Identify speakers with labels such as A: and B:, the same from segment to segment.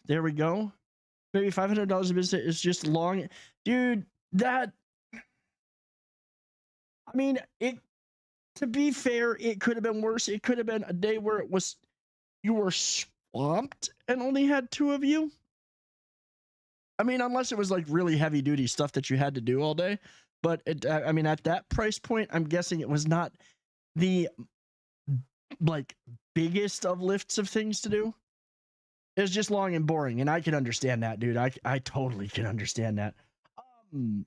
A: There we go. Maybe $500 a visit is just long. Dude, that... I mean, it... To be fair, it could have been worse. It could have been a day where it was... You were swamped and only had 2 of you. I mean, unless it was like really heavy duty stuff that you had to do all day. But I mean, at that price point, I'm guessing it was not the like biggest of lifts of things to do. It was just long and boring, and I can understand that, dude. I totally can understand that. All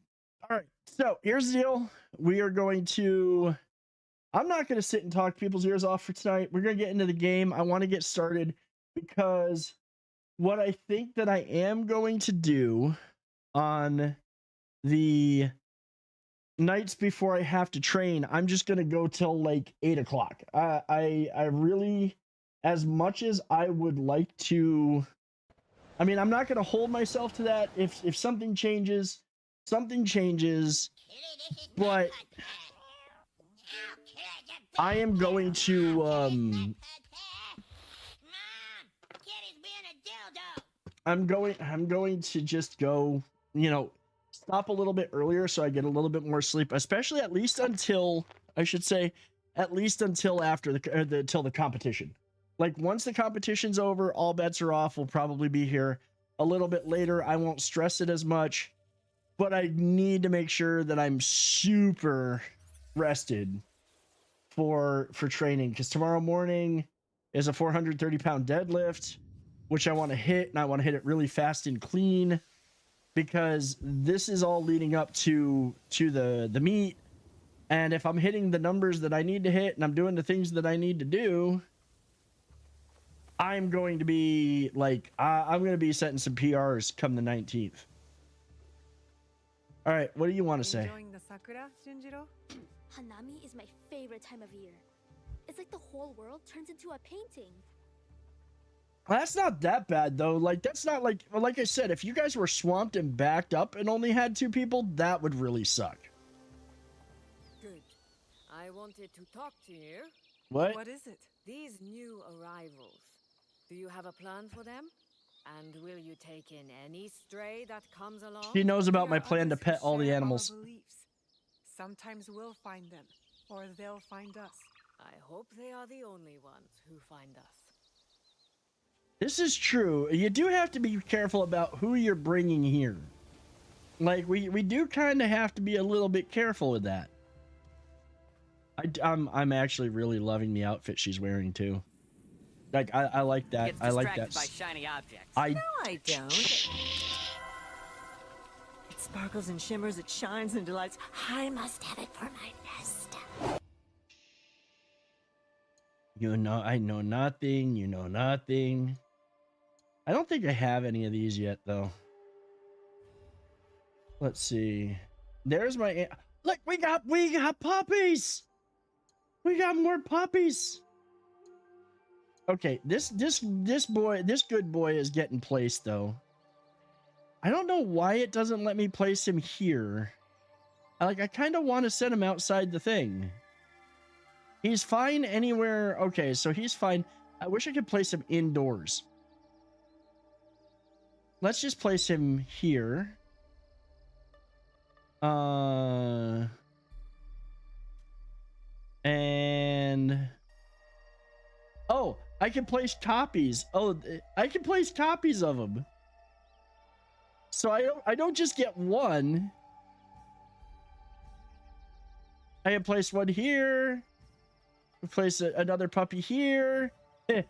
A: right, so here's the deal. We are going to... I'm not going to sit and talk people's ears off for tonight. We're going to get into the game. I want to get started because what I think that I am going to do on the nights before I have to train, I'm just going to go till like 8 o'clock. I really, as much as I would like to, I mean, I'm not going to hold myself to that. If something changes, something changes, but I am going to, I'm going to just go, you know, stop a little bit earlier so I get a little bit more sleep, especially at least until, I should say, at least until after till the competition. Like once the competition's over, all bets are off. We'll probably be here a little bit later. I won't stress it as much, but I need to make sure that I'm super rested for training, because tomorrow morning is a 430-pound deadlift, which I want to hit, and I want to hit it really fast and clean, because this is all leading up to the meet. And if I'm hitting the numbers that I need to hit and I'm doing the things that I need to do, I'm going to be like, I'm going to be setting some PRs come the 19th. All right, what do you want to say?
B: Enjoying the sakura, Shinjiro?
C: Hanami is my favorite time of year. It's like the whole world turns into a painting.
A: That's not that bad though. Like that's not like, well, like I said, if you guys were swamped and backed up and only had 2 people, that would really suck.
D: Good. I wanted to talk to you.
A: What?
B: What is it?
D: These new arrivals. Do you have a plan for them? And will you take in any stray that comes along?
A: She knows about
B: We
A: my
B: are
A: plan to
B: others who
A: pet all the
B: share our
A: animals.
B: beliefs. Sometimes we'll find them, or they'll find us.
D: I hope they are the only ones who find us.
A: This is true. You do have to be careful about who you're bringing here. Like we do kind of have to be a little bit careful with that. I'm actually really loving the outfit she's wearing too. Like I like that.
E: Gets
A: I like that.
E: distracted by shiny objects.
D: No, I don't. It sparkles and shimmers, it shines and delights. I must have it for my nest.
A: You know, I know nothing. You know nothing. I don't think I have any of these yet, though. Let's see. There's my... Look, we got puppies! We got more puppies! Okay, this good boy is getting placed, though. I don't know why it doesn't let me place him here. I kind of want to set him outside the thing. He's fine anywhere. Okay, so he's fine. I wish I could place him indoors. Let's just place him here. And... Oh, I can place copies. Oh, I can place copies of them. So I don't just get one. I can place one here. Place another puppy here.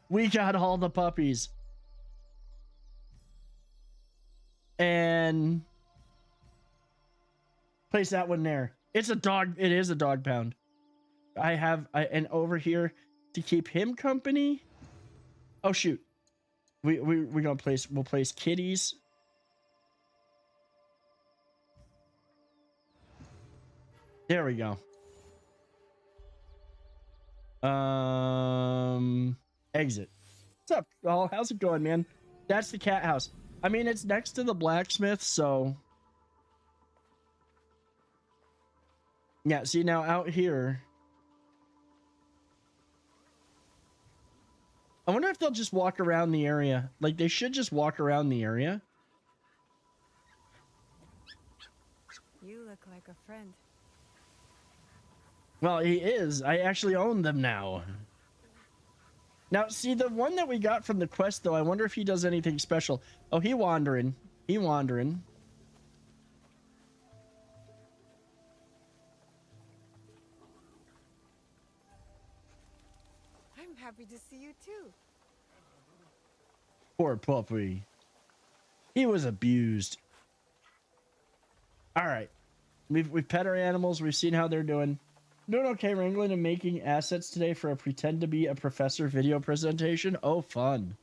A: We got all the puppies. And place that one there. It's a dog. It is a dog pound. And over here to keep him company. Oh shoot. We're gonna we'll place kitties. There we go. Exit. What's up, all? How's it going, man? That's the cat house. I mean, it's next to the blacksmith, so... Yeah, see, now out here... I wonder if they'll just walk around the area. Like, they should just walk around the area.
B: You look like a friend.
A: Well, he is. I actually own them now. Now, see, the one that we got from the quest, though, I wonder if he does anything special. Oh, he wandering. He wandering.
B: I'm happy to see you too.
A: Poor puppy. He was abused. All right. We've pet our animals. We've seen how they're doing. Doing okay, wrangling and making assets today for a pretend to be a professor video presentation. Oh, fun.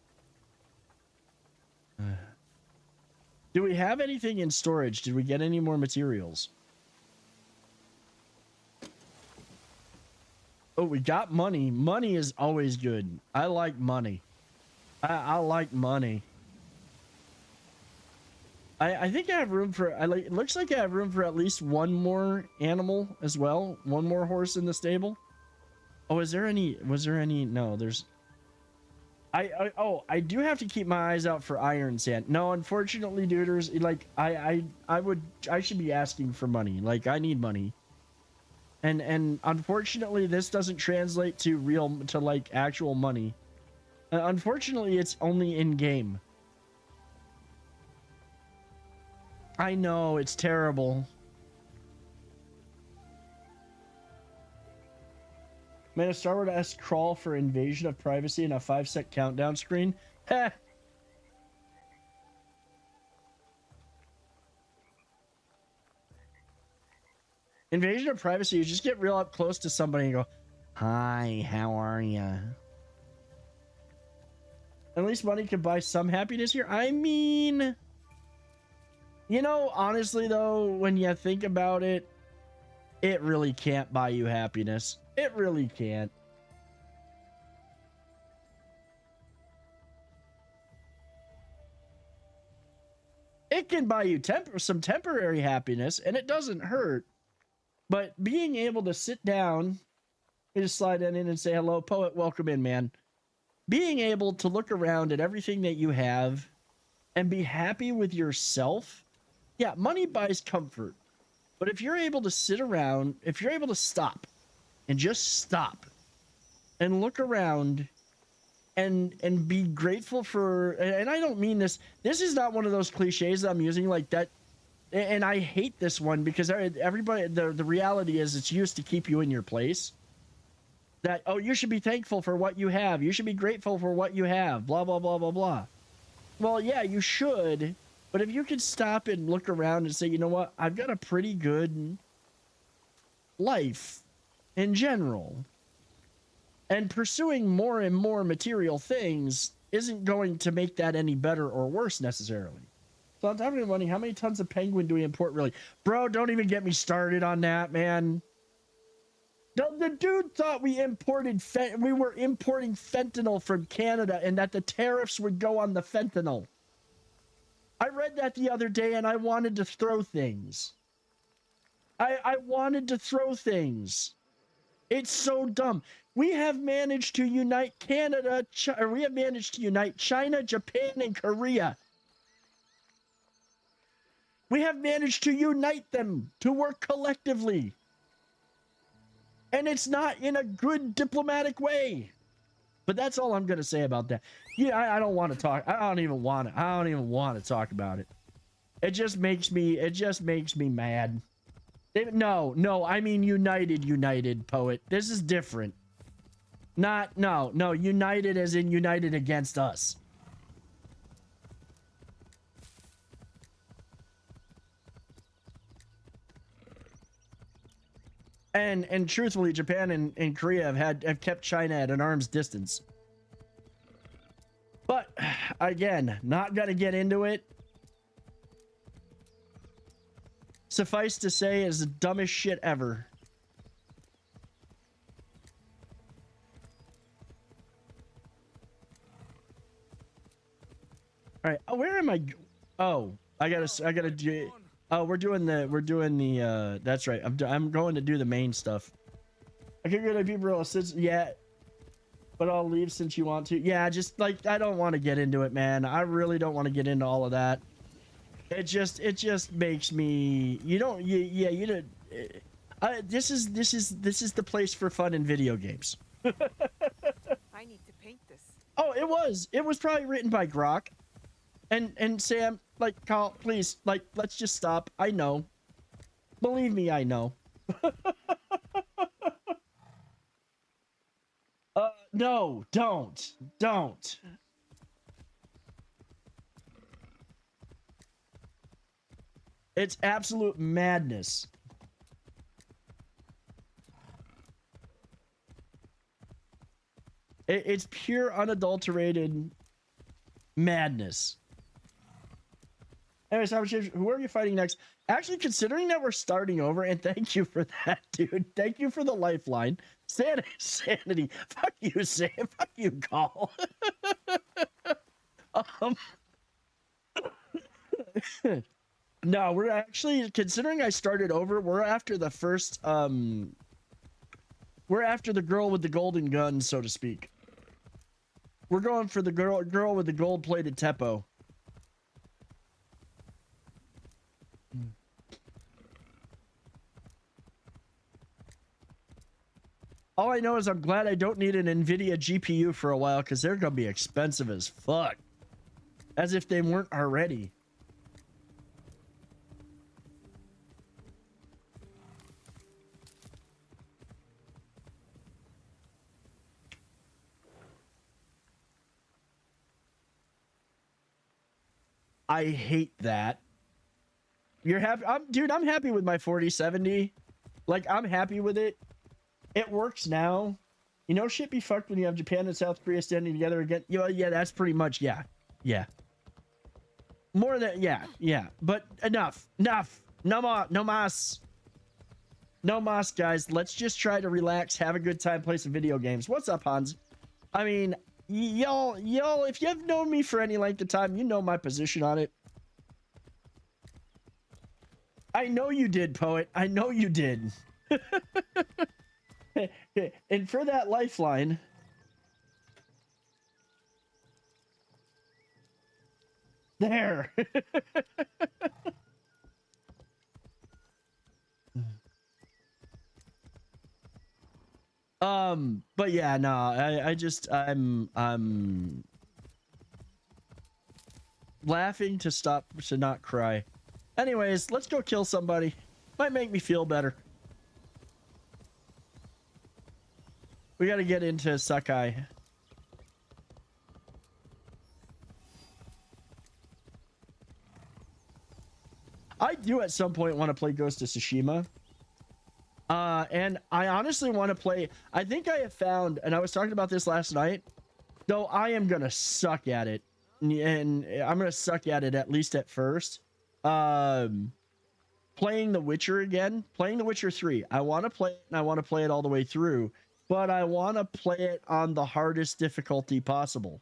A: Do we have anything in storage? Did we get any more materials? Oh, we got money. Money is always good. I like money. I like money. I think I have room for, it looks like I have room for at least one more animal as well. One more horse in the stable. Oh, was there any, no, there's, I do have to keep my eyes out for iron sand. No, unfortunately, duders, like, I should be asking for money. Like, I need money. And unfortunately, this doesn't translate to like actual money. Unfortunately, it's only in game. I know, it's terrible. Man, a Star Wars-esque crawl for invasion of privacy and a 5-sec countdown screen. Heh. Invasion of privacy, you just get real up close to somebody and go, "Hi, how are ya?" At least money could buy some happiness here. I mean, you know, honestly though, when you think about it, it really can't buy you happiness. It really can't. It can buy you some temporary happiness, and it doesn't hurt. But being able to sit down, you just slide in and say, "Hello, poet, welcome in, man." Being able to look around at everything that you have and be happy with yourself. Yeah, money buys comfort. But if you're able to sit around, if you're able to stop and just stop and look around and be grateful for, and I don't mean this is not one of those cliches that I'm using like that. And I hate this one because everybody, the reality is it's used to keep you in your place. That, oh, you should be thankful for what you have. You should be grateful for what you have. Blah, blah, blah, blah, blah. Well, yeah, you should. But if you could stop and look around and say, you know what? I've got a pretty good life in general. And pursuing more and more material things isn't going to make that any better or worse necessarily. So on top of the money, how many tons of penguin do we import really? Bro, don't even get me started on that, man. The dude thought we were importing fentanyl from Canada and that the tariffs would go on the fentanyl. I read that the other day and I wanted to throw things. I wanted to throw things. It's so dumb. We have managed to unite we have managed to unite China, Japan, and Korea. We have managed to unite them to work collectively. And it's not in a good diplomatic way. But that's all I'm going to say about that. Yeah, I don't want to talk. I don't even want to talk about it. It just makes me mad. No, I mean united, poet. This is different. No, united as in united against us. And truthfully, Japan and Korea have kept China at an arm's distance. But again, not gonna get into it. Suffice to say, it's the dumbest shit ever. All right. Oh, where am I? Oh, I gotta do. Oh, we're doing the. That's right. I'm going to do the main stuff. I could go to people. Yeah. but I'll leave since you want to. Yeah, just like I don't want to get into it, man. I really don't want to get into all of that. It just makes me yeah, you don't this is the place for fun in video games.
B: I need to paint this.
A: Oh, it was probably written by Grok. And Sam, like, Kyle, please, like, let's just stop. I know. Believe me, I know. No, don't. It's absolute madness. It's pure unadulterated madness. Anyways, who are you fighting next? Actually, considering that we're starting over, and thank you for that, dude. Thank you for the lifeline. Sanity. Fuck you, Sam. Fuck you, Call. No, we're actually, considering I started over, we're after the first, we're after the girl with the golden gun, so to speak. We're going for the girl with the gold-plated Teppo. All I know is I'm glad I don't need an NVIDIA GPU for a while, because they're going to be expensive as fuck. As if they weren't already. I hate that. You're happy? Dude, I'm happy with my 4070. Like, I'm happy with it. It works now. You know, shit be fucked when you have Japan and South Korea standing together again. You know, yeah, that's pretty much, yeah. More than, yeah. But enough. No more, no mas. No mas, guys. Let's just try to relax, have a good time, play some video games. What's up, Hans? I mean, y'all, if you've known me for any length of time, you know my position on it. I know you did, Poet. I know you did. And for that lifeline, there. But yeah, no, I'm laughing to not cry. Anyways, let's go kill somebody. Might make me feel better. We gotta get into Sakai. I do at some point want to play Ghost of Tsushima. And I honestly want to play, I think I have found, and I was talking about this last night, though I am gonna suck at it. And I'm gonna suck at it at least at first. Playing The Witcher again, playing The Witcher 3. I want to play it, and I want to play it all the way through. But I want to play it on the hardest difficulty possible.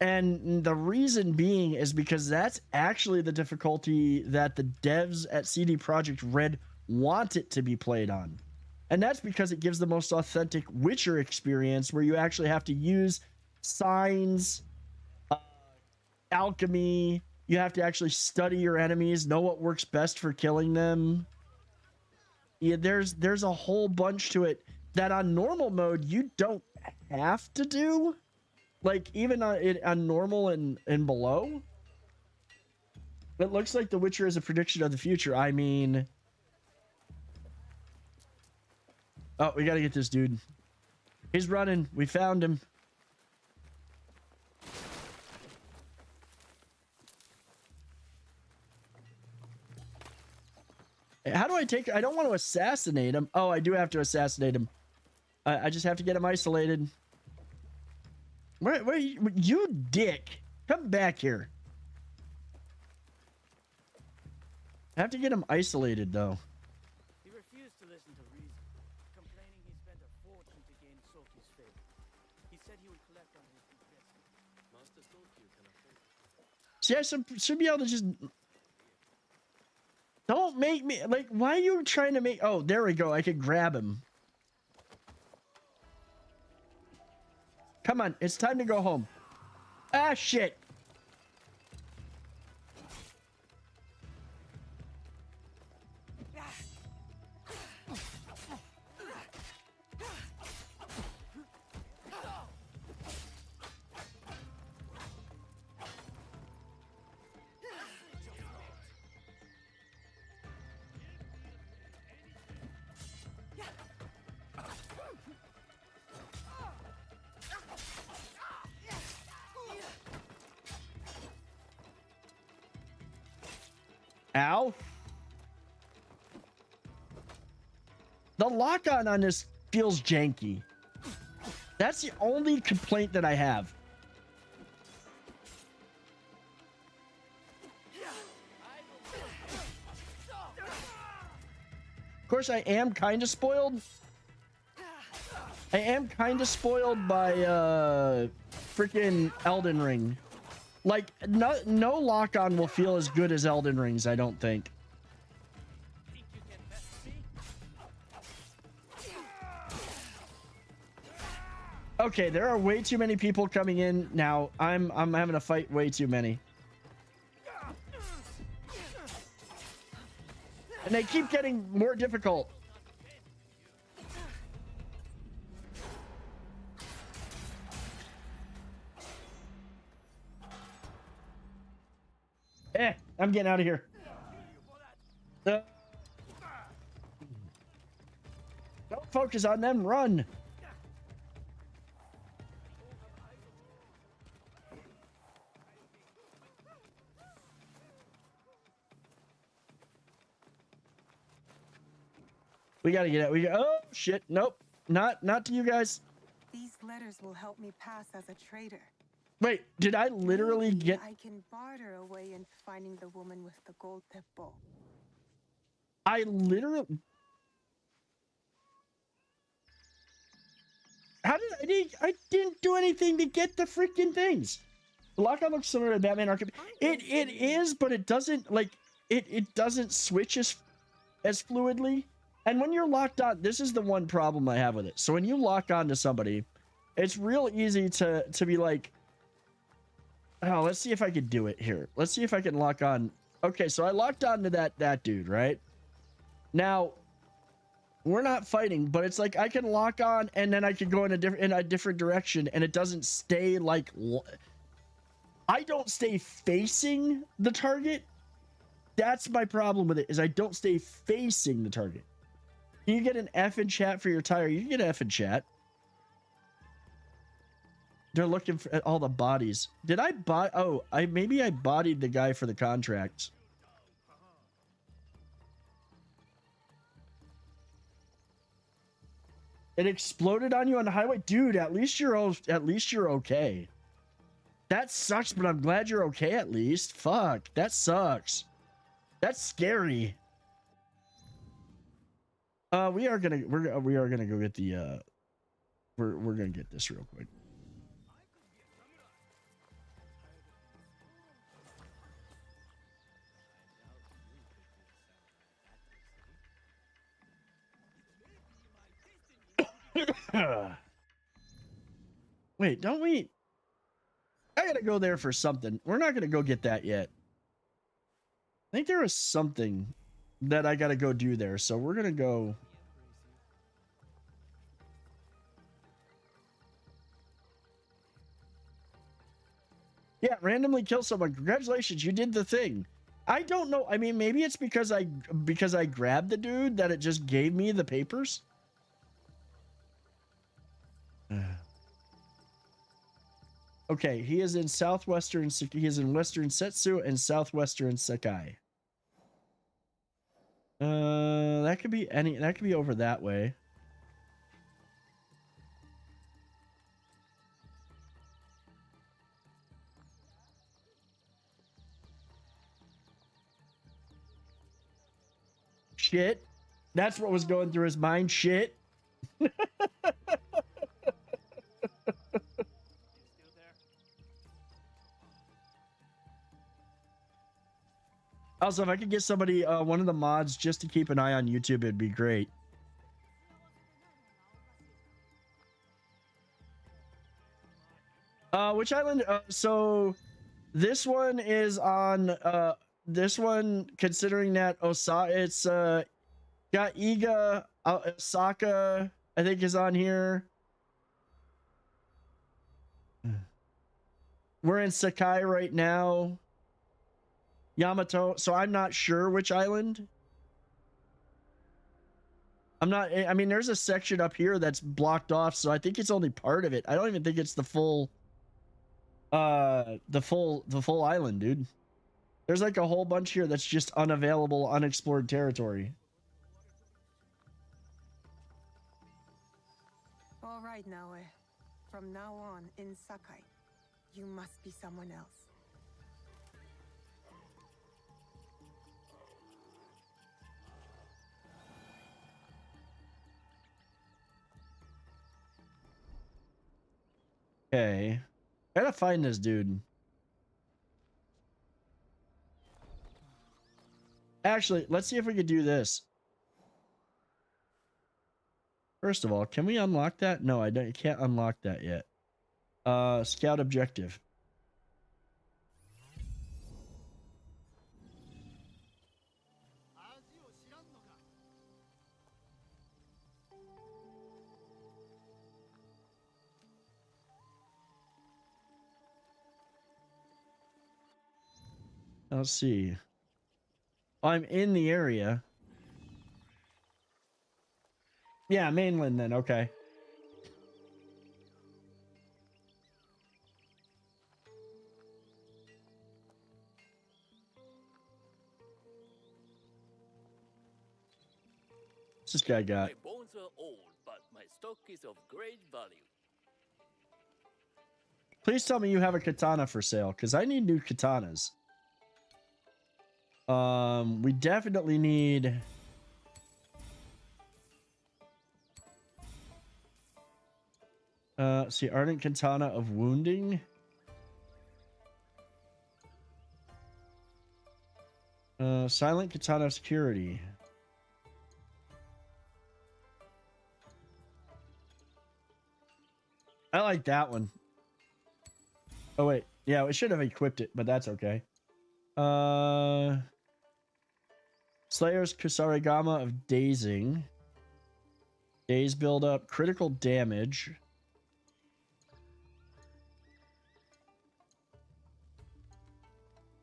A: And the reason being is because that's actually the difficulty that the devs at CD Projekt Red want it to be played on. And that's because it gives the most authentic Witcher experience, where you actually have to use signs, alchemy. You have to actually study your enemies, know what works best for killing them. Yeah, there's a whole bunch to it that on normal mode you don't have to do, like even on normal and below. It looks like The Witcher is a prediction of the future. I mean, oh, we gotta get this dude. He's running. We found him. How do I take? I don't want to assassinate him. Oh, I do have to assassinate him. I just have to get him isolated. Where you dick? Come back here. I have to get him isolated, though.
E: He refused to listen to reason, complaining he spent a fortune to gain Soki's favor. He said he would collect on his investment. Master Soki can afford.
A: See, I should be able to just... Don't make me... Like, why are you trying to make... Oh, there we go. I could grab him. Come on, it's time to go home. Ah, shit. Ow. The lock-on on this feels janky. That's the only complaint that I have. Of course, I am kind of spoiled. I am kind of spoiled by freaking Elden Ring. Like, no lock-on will feel as good as Elden Ring's, I don't think. Okay, there are way too many people coming in now. I'm having to fight way too many. And they keep getting more difficult. I'm getting out of here. Don't focus on them, run. We gotta get out. Oh shit! Nope, not to you guys.
B: These letters will help me pass as a traitor.
A: Wait, did I literally
B: Maybe
A: get?
B: I can barter a way into finding the woman with the gold tip bowl.
A: I literally. How did I didn't do anything to get the freaking things. The lock-on looks similar to Batman Arkham. It is, but it doesn't like it doesn't switch as fluidly. And when you're locked on, this is the one problem I have with it. So when you lock on to somebody, it's real easy to be like, oh, let's see if I can do it here. Let's see if I can lock on. Okay, so I locked on to that dude, right? Now, we're not fighting, but it's like I can lock on and then I can go in a different direction, and it doesn't stay like. I don't stay facing the target. That's my problem with it, is I don't stay facing the target. Can you get an F in chat for your tire? You can get an F in chat. They're looking for all the bodies. Did I buy? Oh, maybe I bodied the guy for the contracts. It exploded on you on the highway, dude. At least you're okay. That sucks, but I'm glad you're okay at least. Fuck, that sucks. That's scary. We are gonna go get the we're gonna get this real quick. Wait, don't we? I gotta go there for something. We're not gonna go get that yet. I think there is something that I gotta go do there, so we're gonna go. Yeah, randomly kill someone. Congratulations, you did the thing. I don't know. I mean, maybe it's because I grabbed the dude that it just gave me the papers. Okay, he is in southwestern. He is in western Setsu and southwestern Sakai. That could be any. That could be over that way. Shit. That's what was going through his mind. Shit. Also, if I could get somebody, one of the mods, just to keep an eye on YouTube, it'd be great. which island? So this one is on this one, considering that it's got Iga, Osaka, I think, is on here. We're in Sakai right now. Yamato. So I'm not sure which island. I mean, there's a section up here that's blocked off, so I think it's only part of it. I don't even think it's the full island, dude. There's like a whole bunch here that's just unavailable, unexplored territory.
B: All right, Naoe. From now on, in Sakai, you must be someone else.
A: Okay. Gotta find this dude. Actually, let's see if we could do this. First of all, can we unlock that? No, I can't unlock that yet. Scout objective. Let's see. I'm in the area. Yeah, mainland then. Okay. What's this guy got?
F: My bones are old, but my stock is of great value.
A: Please tell me you have a katana for sale, because I need new katanas. We definitely need... see, Ardent Katana of Wounding. Silent Katana of Security. I like that one. Oh, wait. Yeah, we should have equipped it, but that's okay. Slayer's Kusarigama of Dazing. Daze build up. Critical damage.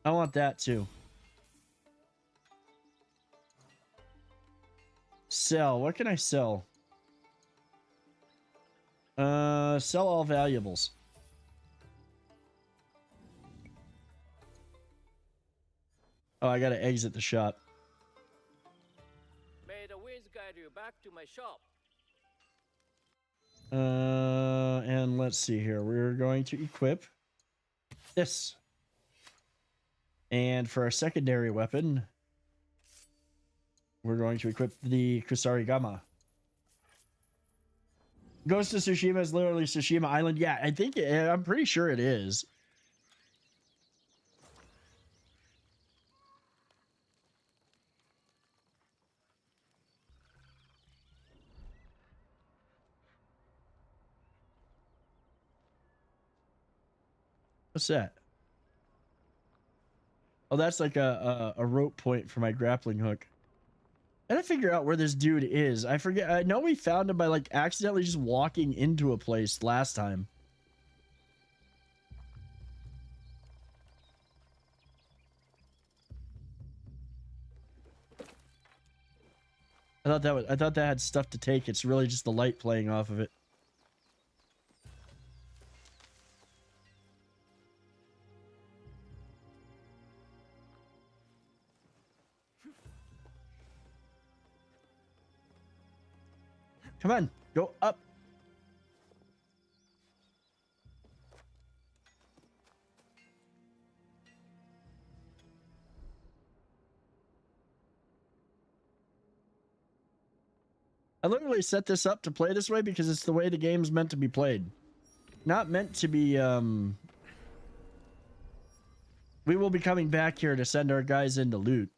A: I want that too. Sell. What can I sell? Sell all valuables. Oh, I gotta exit the shop.
F: May the winds guide you back to my shop.
A: And let's see here. We're going to equip this. And for our secondary weapon, we're going to equip the Kusarigama. Ghost of Tsushima is literally Tsushima Island. Yeah, I'm pretty sure it is. What's that? Oh, that's like a rope point for my grappling hook. I gotta figure out where this dude is. I forget. I know we found him by like accidentally just walking into a place last time. I thought that had stuff to take. It's really just the light playing off of it. Come on, go up. I literally set this up to play this way because it's the way the game's meant to be played. Not meant to be, we will be coming back here to send our guys in to loot.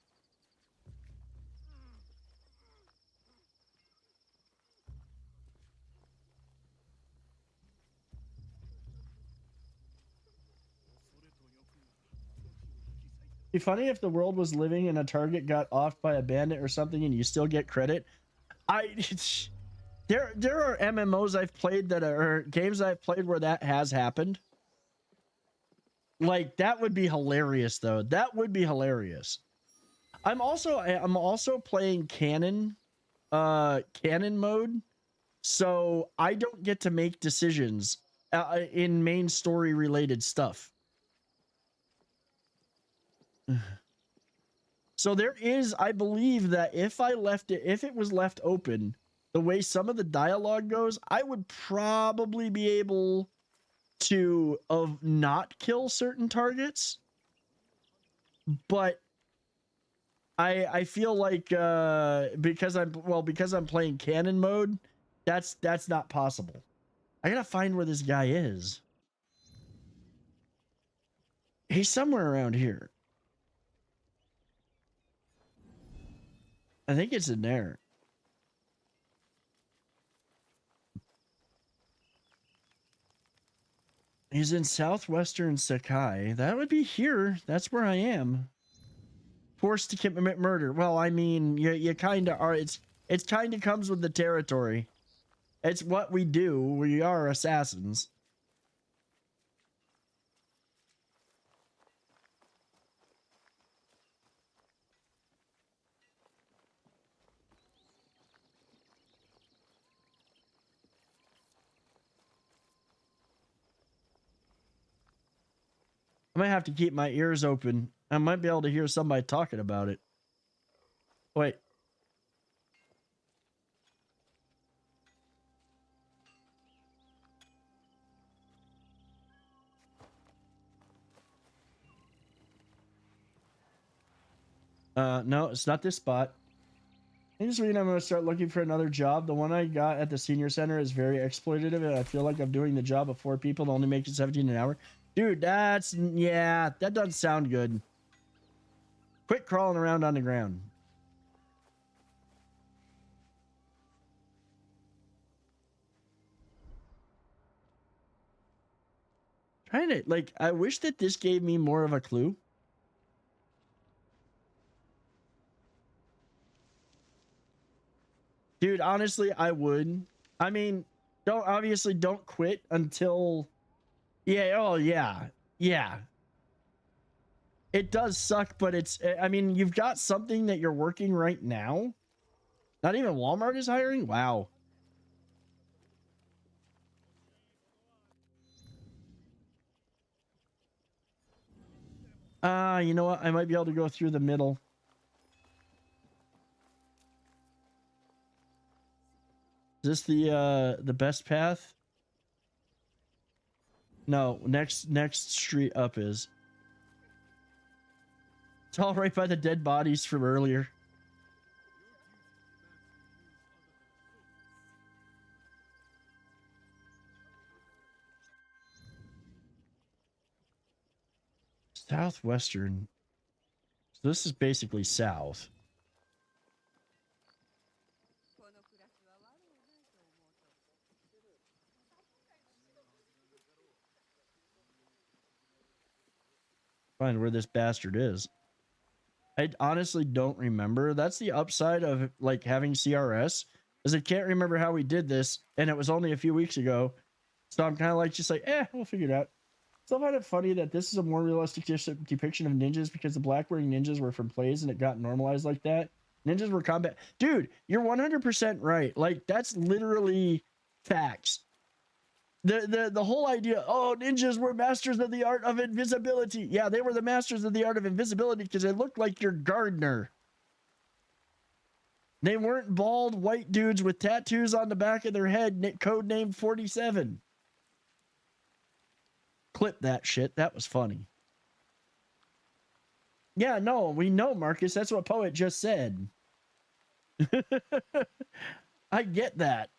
A: Be funny if the world was living and a target got offed by a bandit or something and you still get credit. There are MMOs I've played that are games I've played where that has happened. Like that would be hilarious though. That would be hilarious. I'm also playing canon mode, so I don't get to make decisions in main story related stuff. So there is, I believe that if it was left open, the way some of the dialogue goes, I would probably be able to not kill certain targets. But I feel like because I'm playing canon mode, that's not possible. I gotta find where this guy is. He's somewhere around here. I think it's in there. He's in southwestern Sakai. That would be here. That's where I am. Forced to commit murder. Well, I mean, you kind of are. It's kind of comes with the territory. It's what we do. We are assassins. I might have to keep my ears open. I might be able to hear somebody talking about it. Wait. No, it's not this spot. I just read I'm going to start looking for another job. The one I got at the senior center is very exploitative, and I feel like I'm doing the job of 4 people and only making 17 an hour. Dude, that doesn't sound good. Quit crawling around on the ground. Trying to, like, I wish that this gave me more of a clue. Dude, honestly, I would. I mean, don't quit until... Yeah, oh, yeah. Yeah. It does suck, but it's... I mean, you've got something that you're working right now. Not even Walmart is hiring? Wow. You know what? I might be able to go through the middle. Is this the best path? No, next street up is. It's all right by the dead bodies from earlier. Southwestern. So this is basically south. Find where this bastard is. I honestly don't remember. That's the upside of like having CRS, is I can't remember how we did this, and it was only a few weeks ago. So I'm kind of like just like, we'll figure it out. So I find it funny that this is a more realistic depiction of ninjas because the black wearing ninjas were from plays and it got normalized like that. Ninjas were combat. Dude, you're 100% right. Like that's literally facts. The whole idea, oh, ninjas were masters of the art of invisibility. Yeah, they were the masters of the art of invisibility because they looked like your gardener. They weren't bald white dudes with tattoos on the back of their head, code name 47. Clip that shit. That was funny. Yeah, no, we know, Marcus. That's what Poet just said. I get that.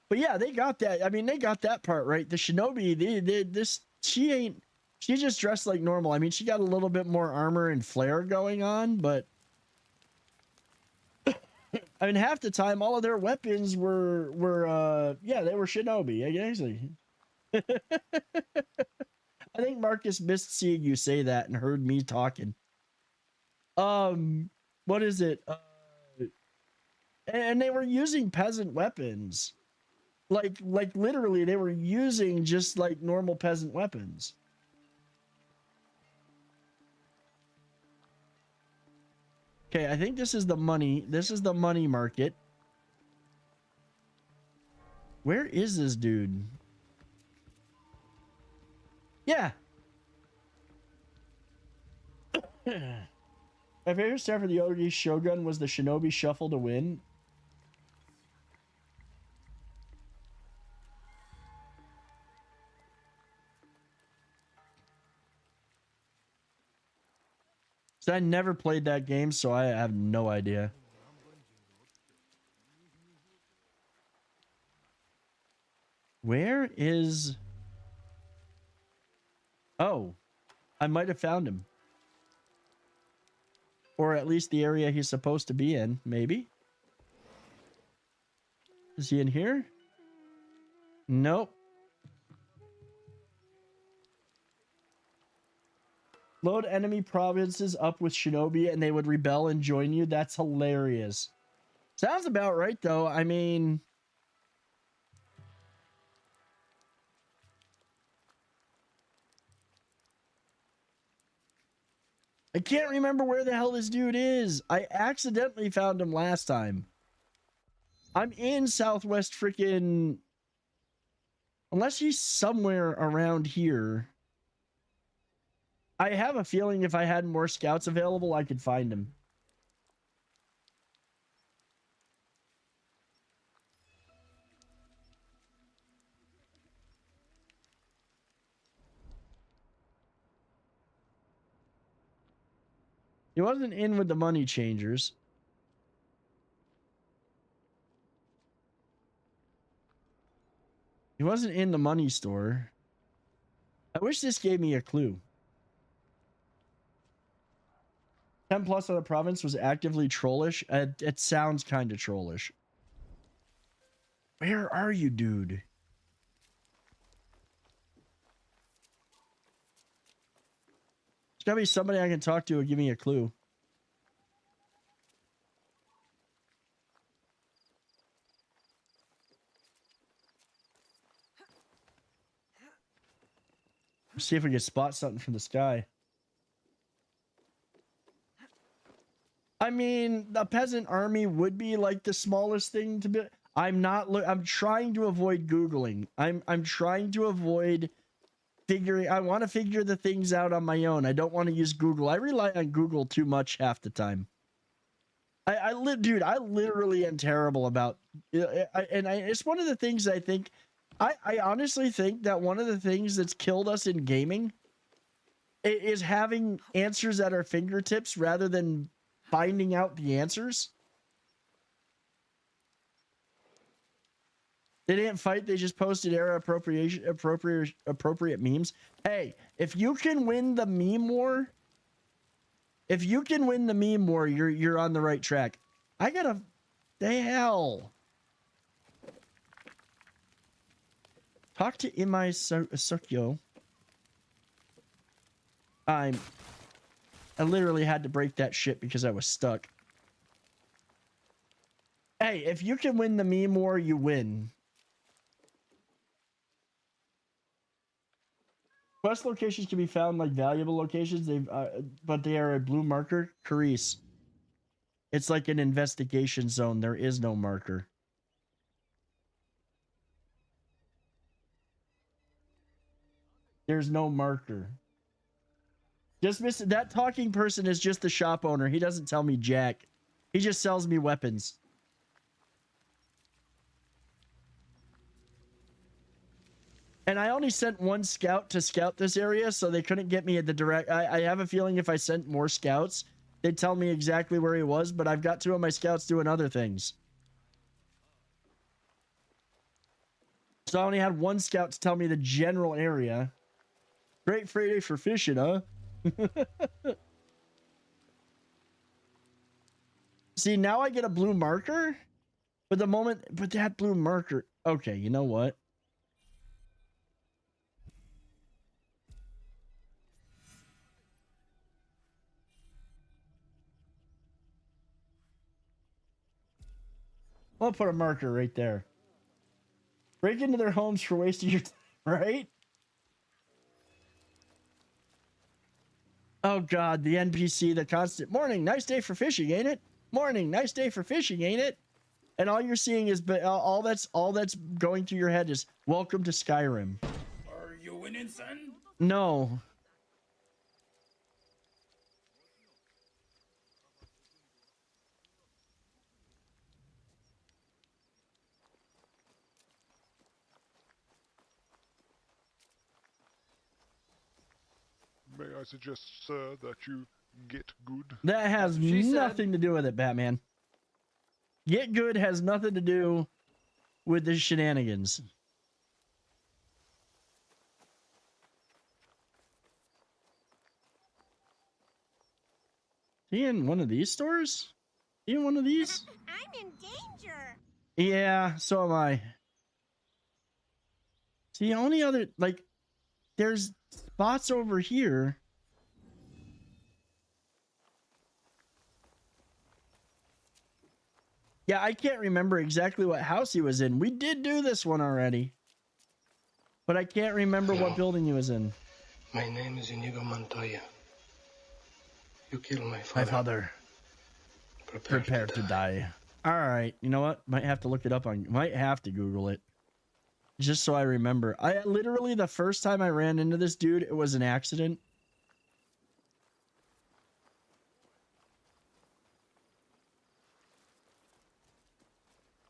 A: But yeah, they got that. I mean, they got that part right. The shinobi, she just dressed like normal. I mean, she got a little bit more armor and flare going on, but I mean, half the time, all of their weapons were yeah, they were shinobi. Actually, I think Marcus missed seeing you say that and heard me talking. What is it? And they were using peasant weapons, like literally, they were using just like normal peasant weapons. Okay, I think this is the money. This is the money market. Where is this dude? Yeah. My favorite stat for the Yogi Shogun was the Shinobi Shuffle to win. So I never played that game, so I have no idea. Where is... Oh, I might have found him. Or at least the area he's supposed to be in, maybe? Is he in here? Nope. Load enemy provinces up with shinobi and they would rebel and join you. That's hilarious. Sounds about right, though. I mean... I can't remember where the hell this dude is. I accidentally found him last time. I'm in Southwest freaking... Unless he's somewhere around here. I have a feeling if I had more scouts available, I could find him. He wasn't in with the money changers. He wasn't in the money store. I wish this gave me a clue. 10 plus on the province was actively trollish. It sounds kind of trollish. Where are you, dude? There's gotta be somebody I can talk to and give me a clue. Let's see if we can spot something from the sky. I mean, the peasant army would be like the smallest thing to be. I'm trying to avoid Googling. I'm trying to avoid figuring. I want to figure the things out on my own. I don't want to use Google. I rely on Google too much half the time. Dude, I literally am terrible about, it's one of the things I think, I honestly think that one of the things that's killed us in gaming is having answers at our fingertips rather than finding out the answers. They didn't fight, they just posted era appropriate memes. Hey, if you can win the meme war, you're on the right track. I gotta, the hell. Talk to Imai Sokyo. I literally had to break that shit because I was stuck. Hey, if you can win the meme war, you win. Quest locations can be found like valuable locations. But they are a blue marker. Carice. It's like an investigation zone. There is no marker. There's no marker. Just miss it. That talking person is just the shop owner. He doesn't tell me jack. He just sells me weapons. And I only sent one scout to scout this area, so they couldn't get me at the direct... I have a feeling if I sent more scouts, they'd tell me exactly where he was, but I've got two of my scouts doing other things. So I only had one scout to tell me the general area. Great Friday for fishing, huh? See, now I get a blue marker, but that blue marker. Okay, you know what? I'll put a marker right there. Break into their homes for wasting your time, right? Oh God, the NPC, the constant morning, nice day for fishing, ain't it? Morning, nice day for fishing, ain't it? And all you're seeing is, but all that's going through your head is, welcome to Skyrim.
G: Are you winning, son?
A: No.
H: May I suggest, sir, that you get good?
A: That has nothing to do with it, Batman. Get good has nothing to do with the shenanigans. He in one of these stores? He in one of these?
B: I'm in danger.
A: Yeah, so am I. See, the only other, like, there's spots over here. Yeah, I can't remember exactly what house he was in. We did do this one already. But I can't remember what building he was in.
I: My name is Inigo Montoya. You killed my father.
A: My father. Prepare to die. All right, you know what? Might have to look it up on. Might have to Google it, just so I remember. I literally the first time I ran into this dude, it was an accident.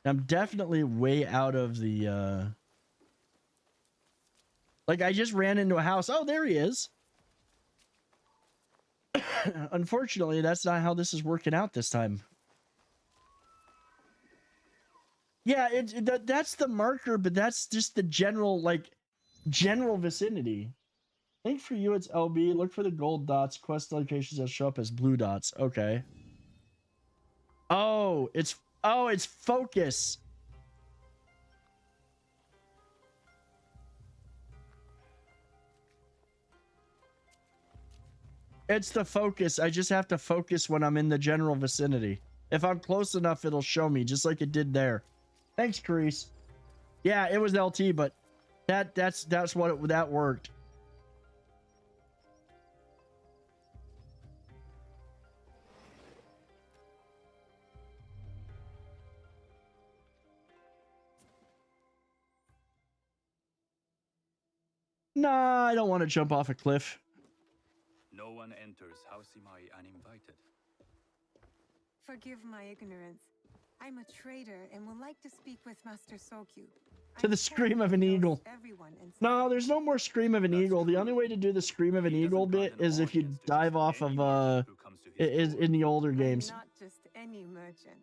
A: I'm definitely way out of the. Like I just ran into a house. Oh, there he is. Unfortunately, that's not how this is working out this time. Yeah, that's the marker, but that's just the general vicinity. I think for you it's LB. Look for the gold dots. Quest locations that show up as blue dots. Okay. Oh, it's focus. It's the focus. I just have to focus when I'm in the general vicinity. If I'm close enough, it'll show me, just like it did there. Thanks, Carice. Yeah, it was LT, but that's what that worked. Nah, I don't want to jump off a cliff.
G: No one enters Hausimai uninvited.
B: Forgive my ignorance. I'm a trader and would like to speak with Master Sokyu.
A: To the scream of an eagle. No, there's no more scream of an eagle. The only way to do the scream of an eagle bit is if you dive off of is in the older games.
B: I'm not just any merchant.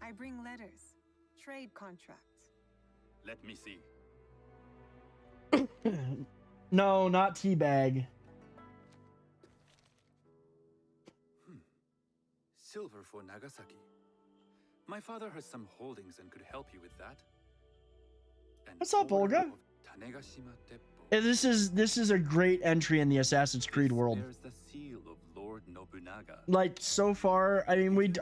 B: I bring letters, trade contracts.
G: Let me see.
A: No, not teabag.
G: Silver for Nagasaki. My father has some holdings and could help you with that. And
A: what's up, Olga? This is a great entry in the Assassin's Creed world.
G: The seal of Lord Nobunaga.
A: Like so far, I mean,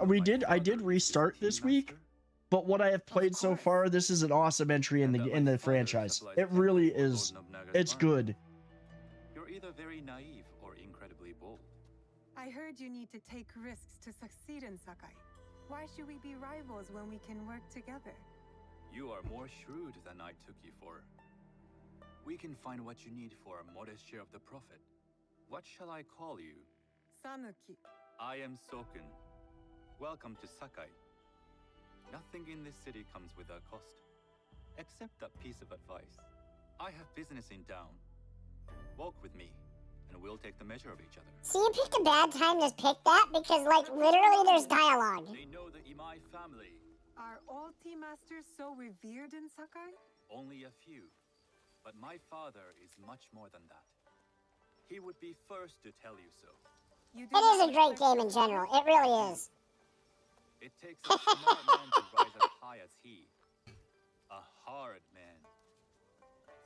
A: I did restart this week, but what I have played so far, this is an awesome entry in the franchise. It really is. It's good.
G: You're either very naive or incredibly bold.
B: I heard you need to take risks to succeed in Sakai. Why should we be rivals when we can work together?
G: You are more shrewd than I took you for. We can find what you need for a modest share of the profit. What shall I call you?
B: Sanuki.
G: I am Sokun. Welcome to Sakai. Nothing in this city comes without cost, except a piece of advice. I have business in town. Walk with me, and we'll take the measure of each other.
J: So you picked a bad time to pick that? Because, like, literally there's dialogue.
G: They know the Imai family.
B: Are all tea masters so revered in Sakai?
G: Only a few. But my father is much more than that. He would be first to tell you so.
J: It is a great game in general. It really is.
G: It takes a smart man to rise as high as he. A hard man.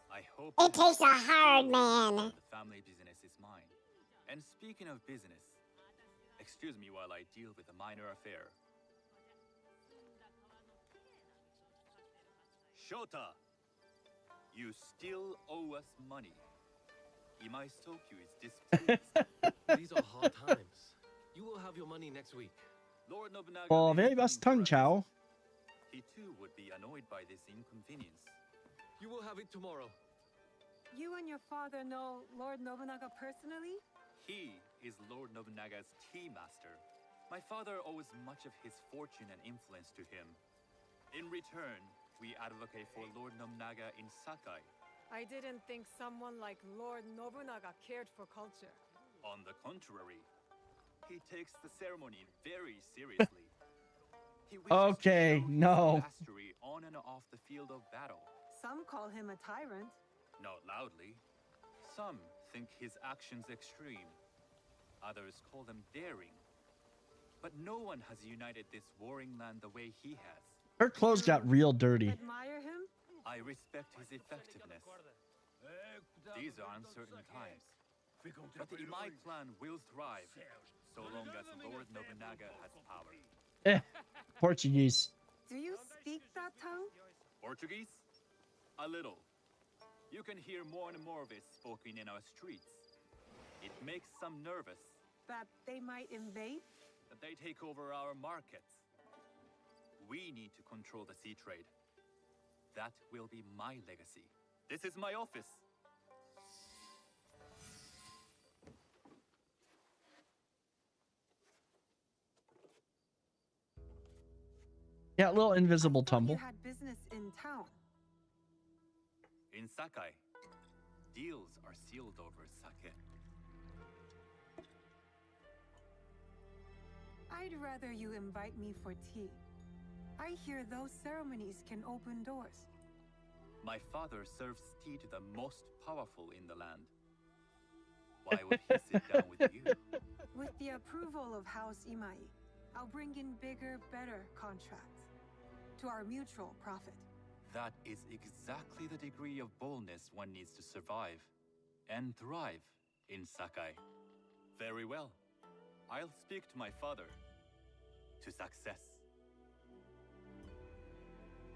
G: I hope
J: It takes a hard man.
G: the family business is mine. And speaking of business, excuse me while I deal with a minor affair. Shota, you still owe us money. Imai Stokyu is displeased.
K: These are hard times. You will have your money next week.
G: Lord Nobunaga
A: Oh,
G: may
A: very
G: be
A: was tongue
G: impressed.
A: chow.
G: He too would be annoyed by this inconvenience.
K: You will have it tomorrow.
B: You and your father know Lord Nobunaga personally?
G: He is Lord Nobunaga's tea master. My father owes much of his fortune and influence to him. In return, we advocate for Lord Nobunaga in Sakai.
B: I didn't think someone like Lord Nobunaga cared for culture.
G: On the contrary, he takes the ceremony very seriously. He wishes to
A: Okay,
G: show his
A: no.
G: mastery on and off the field of battle.
B: Some call him a tyrant.
G: Not loudly. Some think his actions extreme. Others call them daring. But no one has united this warring land the way he has.
A: Her clothes got real dirty.
B: Admire him?
G: I respect his effectiveness. These are uncertain times. But the Imai clan will thrive, so long as Lord Nobunaga has power.
A: Portuguese.
B: Do you speak that tongue?
G: Portuguese? A little. You can hear more and more of it spoken in our streets. It makes some nervous.
B: That they might invade?
G: That they take over our markets. We need to control the sea trade. That will be my legacy. This is my office.
A: Yeah, a little invisible
B: You
A: tumble.
B: had business in town.
G: In Sakai, deals are sealed over sake.
B: I'd rather you invite me for tea. I hear those ceremonies can open doors.
G: My father serves tea to the most powerful in the land. Why would he sit down with you?
B: With the approval of House Imai, I'll bring in bigger, better contracts. To our mutual profit.
G: That is exactly the degree of boldness one needs to survive and thrive in Sakai. Very well. I'll speak to my father. To success.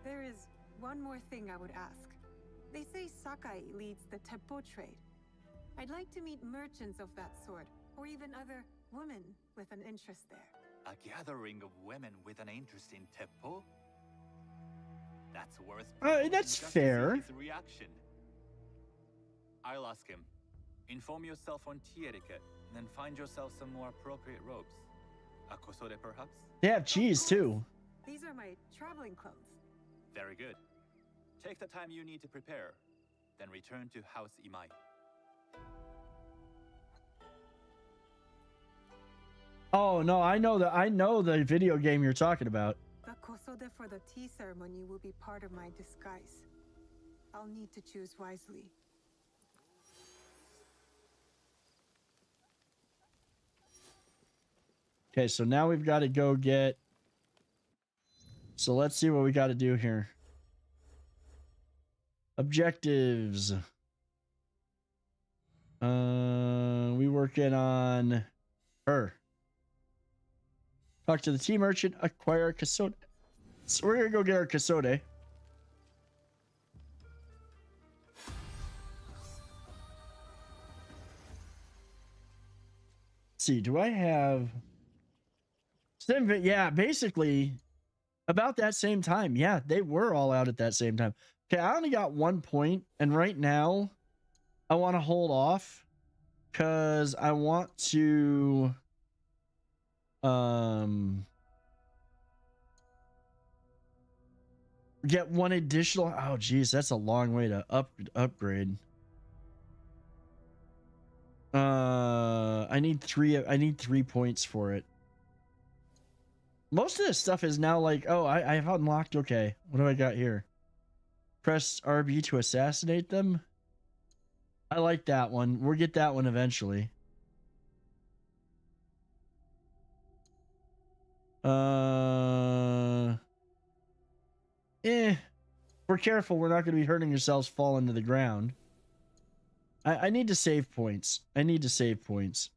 B: There is one more thing I would ask. They say Sakai leads the teppo trade. I'd like to meet merchants of that sort, or even other women with an interest there.
G: A gathering of women with an interest in teppo? That's worth
A: That's
G: just to see
A: fair.
G: his reaction. I'll ask him. Inform yourself on tea etiquette, then find yourself some more appropriate robes. A kosode perhaps?
A: They have cheese too.
B: These are my traveling clothes.
G: Very good. Take the time you need to prepare, then return to House Imai.
A: Oh no, I know the video game you're talking about.
B: The kosode for the tea ceremony will be part of my disguise. I'll need to choose wisely.
A: Okay, so now we've got to go get. So let's see what we got to do here. Objectives. We working on her. Talk to the tea merchant, acquire a Kasode. So we're gonna go get our Kasode. See, do I have yeah, basically about that same time. Yeah, they were all out at that same time. Okay, I only got 1 point, and right now I want to hold off because I want to get one additional. Oh geez, that's a long way to upgrade. I need 3 points for it. Most of this stuff is now like, oh, I've unlocked. Okay, what do I got here? Press RB to assassinate them. I like that one. We'll get that one eventually. If we're careful, we're not going to be hurting ourselves fall into the ground. I need to save points. I need to save points.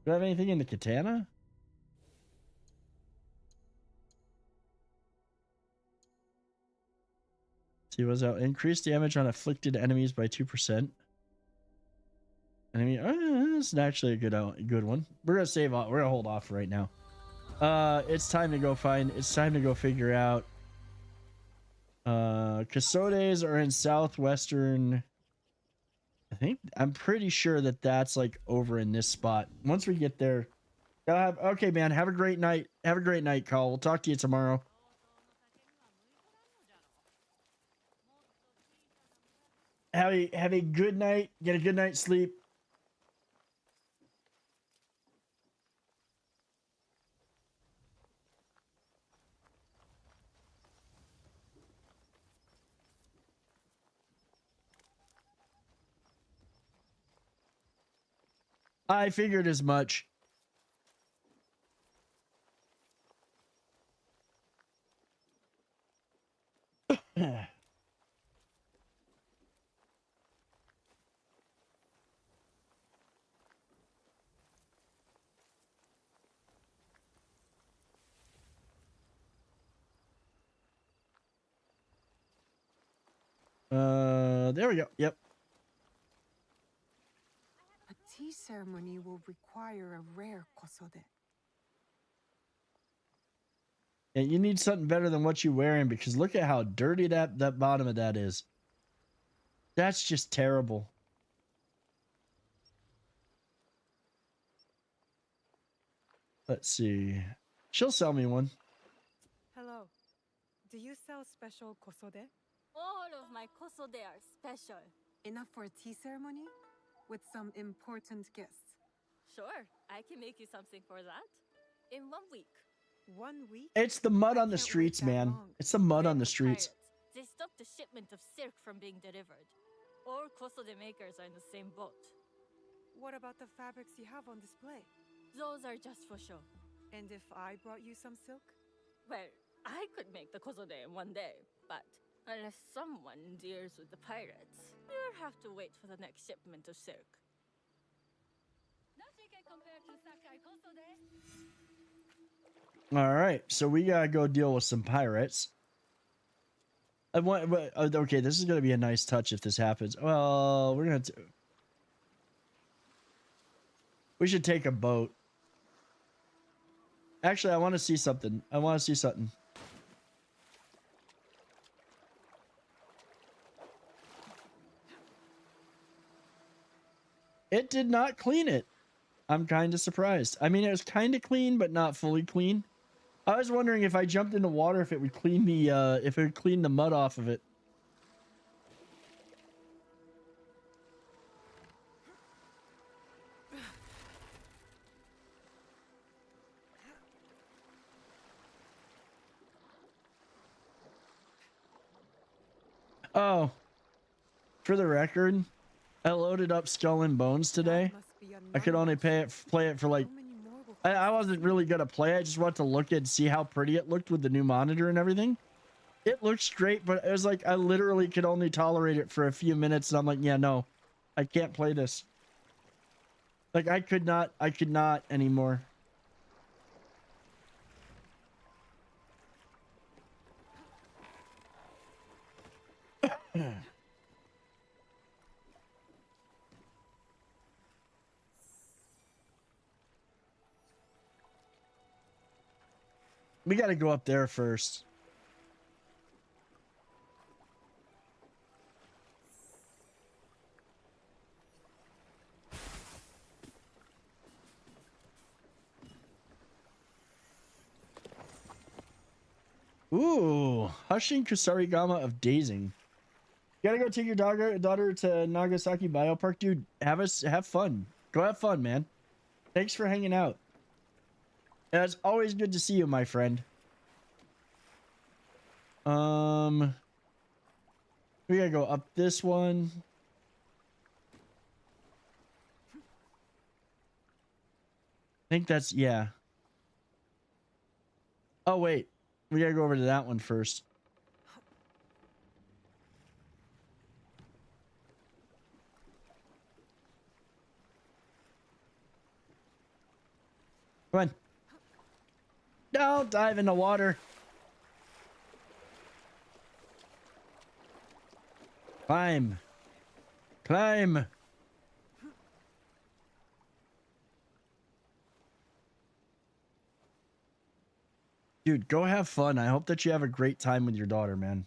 A: Do I have anything in the katana? See, what's out? Increase damage on afflicted enemies by 2%. Enemy, this is actually a good one. We're gonna save off. We're gonna hold off right now. It's time to go figure out. Casodes are in southwestern. I'm pretty sure that's like over in this spot. Once we get there, okay, man. Have a great night. Have a great night, Carl. We'll talk to you tomorrow. Have a good night. Get a good night's sleep. I figured as much. There we go. Yep.
B: A tea ceremony will require a rare kosode.
A: And you need something better than what you're wearing, because look at how dirty that bottom of that is. That's just terrible. Let's see. She'll sell me one.
B: Hello. Do you sell special kosode?
L: All of my kosode are special.
B: Enough for a tea ceremony? With some important guests.
L: Sure, I can make you something for that. In 1 week.
B: 1 week?
A: It's the mud on the streets, man. It's the mud on the streets.
L: They stopped the shipment of silk from being delivered. All kosode makers are in the same boat.
B: What about the fabrics you have on display?
L: Those are just for show.
B: And if I brought you some silk?
L: Well, I could make the kosode in 1 day, but unless someone deals with the pirates, you'll have to wait for the next shipment of silk. Nothing can compare to Sakai kosode.
A: All right, so we gotta go deal with some pirates. Okay, this is gonna be a nice touch if this happens. Well, we should take a boat. Actually, I want to see something. It did not clean it. I'm kind of surprised. I mean, it was kind of clean, but not fully clean. I was wondering if I jumped into water, if it would clean the mud off of it. Oh, for the record, I loaded up Skull and Bones today. I could only play it for like, I wasn't really gonna play. I just wanted to look and see how pretty it looked with the new monitor and everything. It looks great, but it was like I literally could only tolerate it for a few minutes, and I'm like, yeah, no, I can't play this. Like I could not anymore. We got to go up there first. Ooh, Hushing Kusarigama of Dazing. You gotta go take your daughter to Nagasaki Biopark, dude. Have fun. Go have fun, man. Thanks for hanging out. It's always good to see you, my friend. We gotta go up this one. I think that's, yeah. Oh, wait. We gotta go over to that one first. Come on. Don't dive in the water. Climb. Climb. Dude, go have fun. I hope that you have a great time with your daughter, man.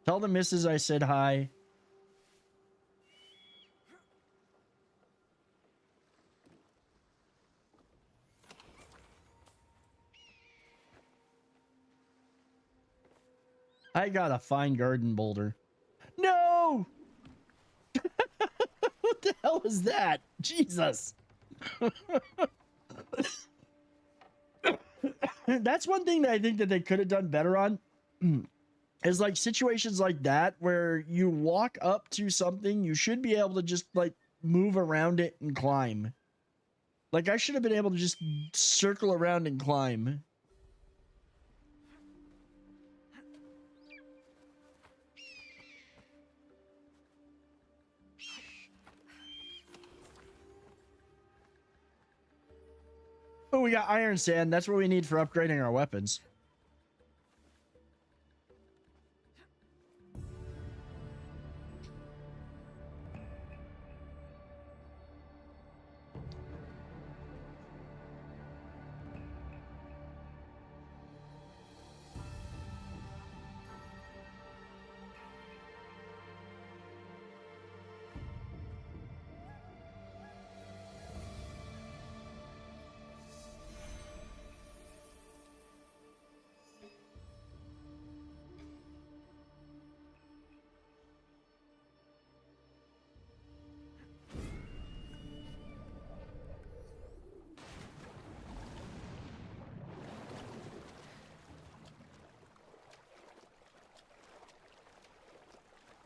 A: Tell the missus I said hi. I got a fine garden boulder. No! What the hell is that? Jesus. That's one thing that I think that they could have done better on. Is like situations like that where you walk up to something, you should be able to just like move around it and climb. Like I should have been able to just circle around and climb. Oh, we got iron sand. That's what we need for upgrading our weapons.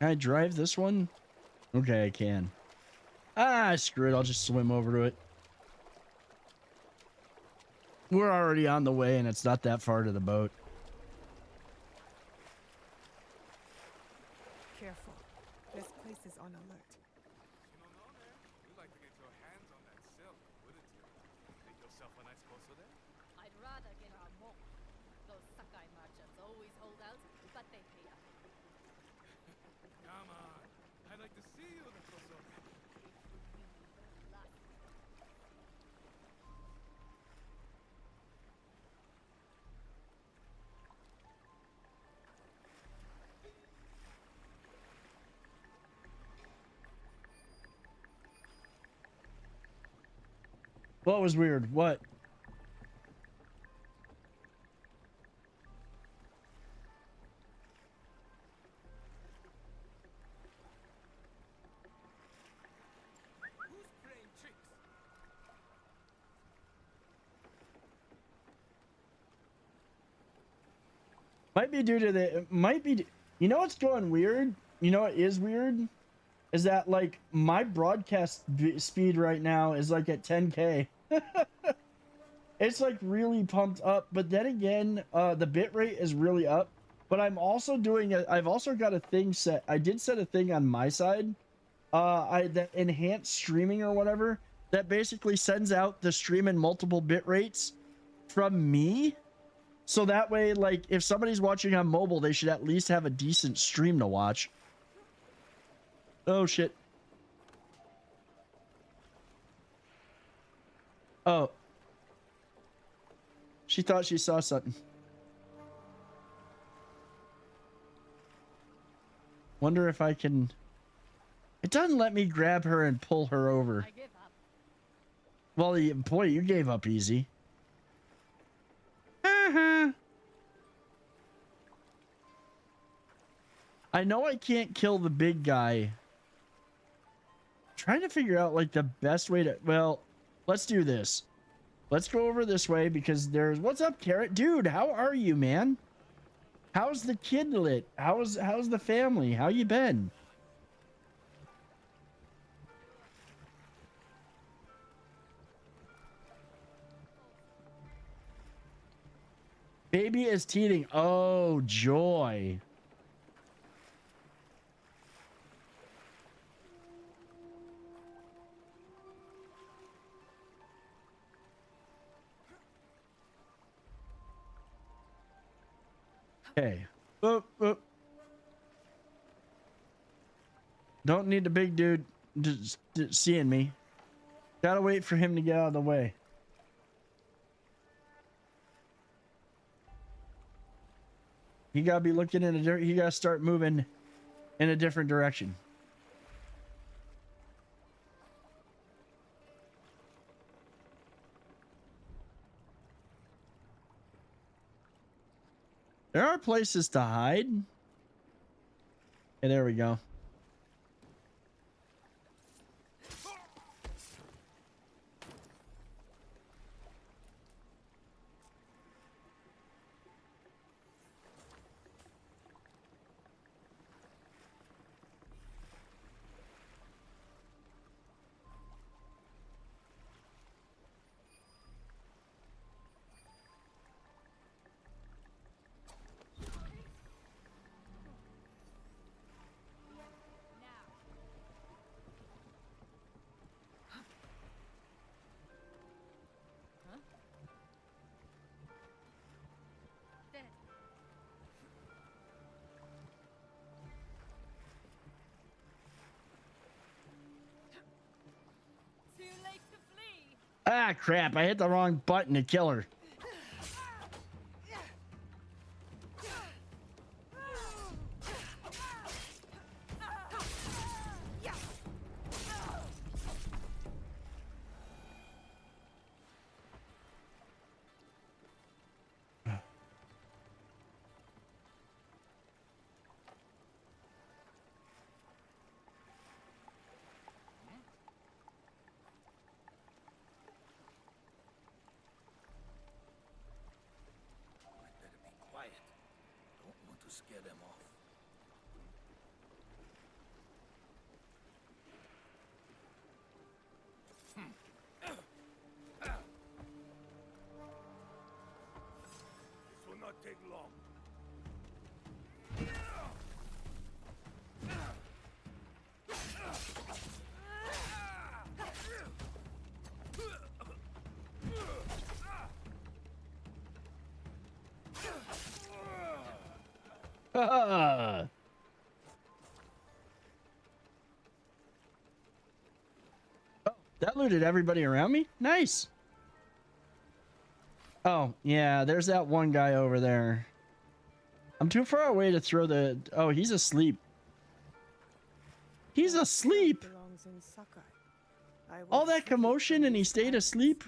A: Can I drive this one? Okay, I can. Ah, screw it. I'll just swim over to it. We're already on the way and it's not that far to the boat.
B: Careful. This place is on alert.
M: You don't know, man. You'd like to get your hands on that silk, wouldn't you? Make yourself a nice coso there?
L: I'd rather get our more. Those Sakai merchants always hold out, but they pay up.
M: Come on. I'd like to see you in the coso.
A: What was weird? What?
M: Who's playing tricks?
A: Might be due to the... Might be... You know what's going weird? You know what is weird? Is that like my broadcast speed right now is like at 10K. It's like really pumped up, but then again, the bit rate is really up. But I'm also doing I've also got a thing set. I did set a thing on my side, that enhanced streaming or whatever that basically sends out the stream in multiple bit rates from me. So that way, like if somebody's watching on mobile, they should at least have a decent stream to watch. Oh shit. Oh. She thought she saw something. Wonder if I can... It doesn't let me grab her and pull her over.
L: I give up.
A: Well, boy, you gave up easy. I know I can't kill the big guy. Trying to figure out like the best way to... Well, let's do this. Let's go over this way because there's what's up, Carrot? Dude, how are you, man? How's the kidlet? How's the family? How you been? Baby is teething. Oh, joy. Okay. Oop, oop. Don't need the big dude just seeing me. Gotta wait for him to get out of the way. He gotta be looking in a he gotta start moving in a different direction. There are places to hide. Okay, there we go. Ah, crap. I hit the wrong button to kill her.
F: Scare them off. This will not take long.
A: Oh, that looted everybody around me? Nice. Oh, yeah, there's that one guy over there. I'm too far away to throw the... Oh, he's asleep. He's asleep. All that commotion and he stayed asleep?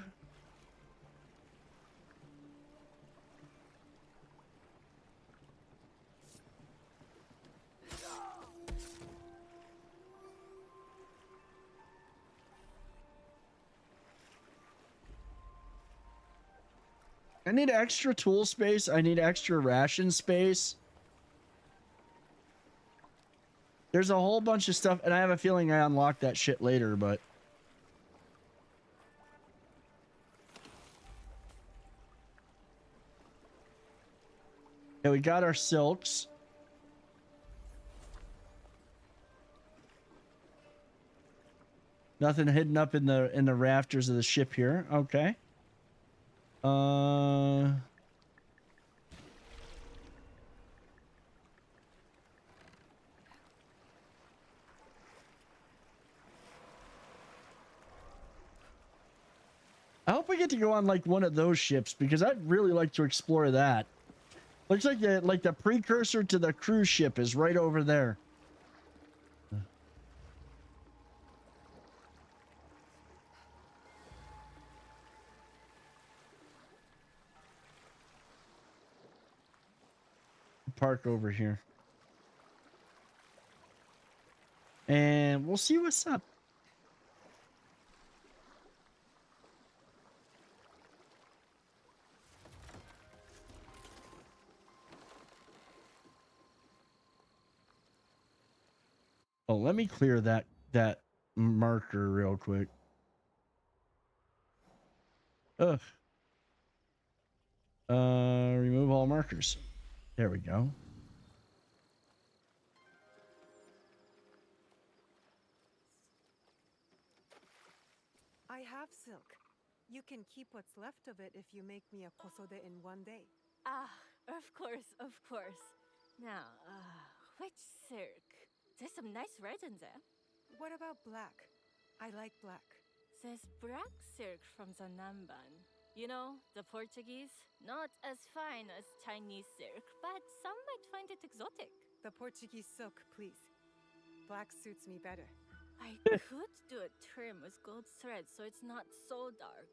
A: I need extra tool space. I need extra ration space. There's a whole bunch of stuff, and I have a feeling I unlocked that shit later, but... Yeah, we got our silks. Nothing hidden up in the rafters of the ship here. Okay. I hope we get to go on like one of those ships because I'd really like to explore that. Looks like the precursor to the cruise ship is right over there. Park over here. And we'll see what's up. let me clear that marker real quick. Ugh. Remove all markers. There we go.
B: I have silk. You can keep what's left of it if you make me a kosode in one day.
L: Ah, of course, of course. Now, which silk? There's some nice red in there.
B: What about black? I like black.
L: There's black silk from the Namban. You know, the Portuguese? Not as fine as Chinese silk, but some might find it exotic.
B: The Portuguese silk, please. Black suits me better.
L: I could do a trim with gold thread so it's not so dark.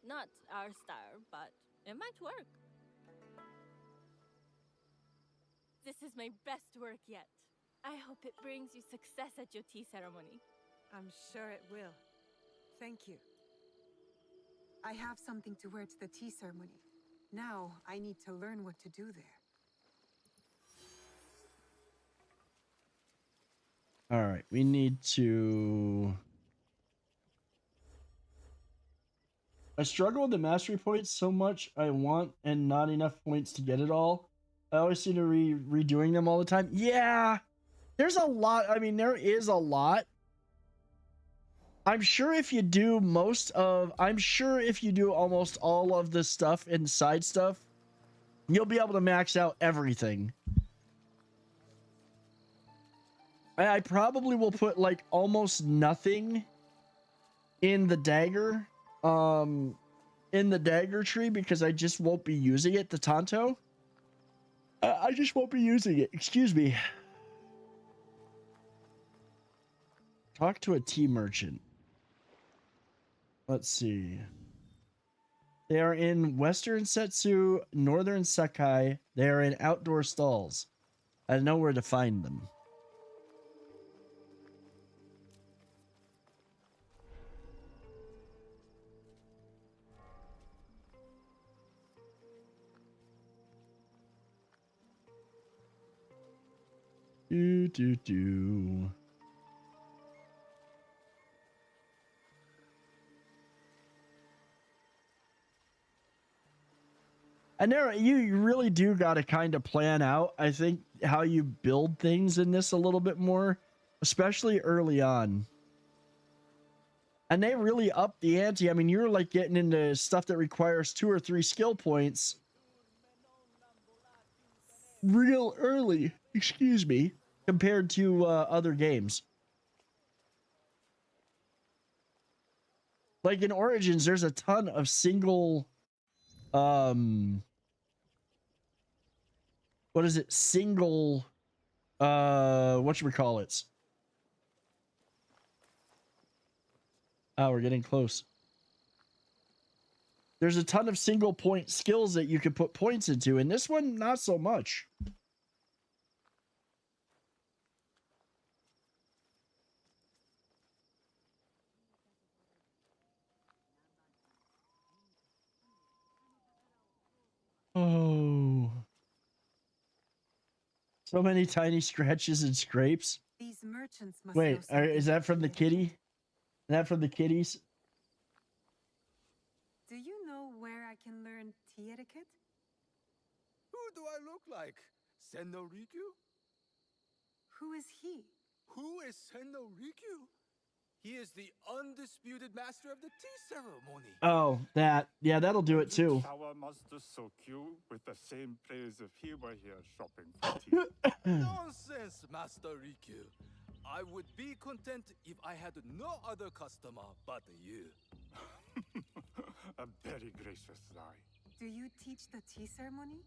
L: Not our style, but it might work. This is my best work yet. I hope it brings you success at your tea ceremony.
B: I'm sure it will. Thank you. I have something to wear to the tea ceremony. Now I need to learn what to do there.
A: All right, we need to... I struggle with the mastery points so much I want and not enough points to get it all. I always seem to redoing them all the time. Yeah, there's a lot. I mean, there is a lot. I'm sure if you do almost all of the stuff and side stuff, you'll be able to max out everything. I probably will put like almost nothing in the dagger, tree because I just won't be using it, the Tanto. I just won't be using it. Excuse me. Talk to a tea merchant. Let's see. They are in Western Setsu, Northern Sakai. They are in outdoor stalls. I know where to find them. Do. And there, you really do got to kind of plan out, I think, how you build things in this a little bit more, especially early on. And they really up the ante. I mean, you're like getting into stuff that requires 2 or 3 skill points real early, excuse me, compared to other games. Like in Origins, there's a ton of single, single, whatchamacallits. Oh, we're getting close. There's a ton of single point skills that you can put points into, and this one, not so much. Oh. So many tiny scratches and scrapes.
B: These merchants must
A: Wait,
B: know
A: is that from the kitty? Is that from the kitties?
B: Do you know where I can learn tea etiquette?
M: Who do I look like? Senno Rikyu?
B: Who is he?
M: Who is Senno Rikyu? He is the undisputed master of the tea ceremony.
A: Oh, that. Yeah, that'll do it too.
N: Our master Sokyu with the same praise if he were here shopping for tea.
M: Nonsense, Master Rikyu. I would be content if I had no other customer but you.
N: A very gracious lie.
B: Do you teach the tea ceremony?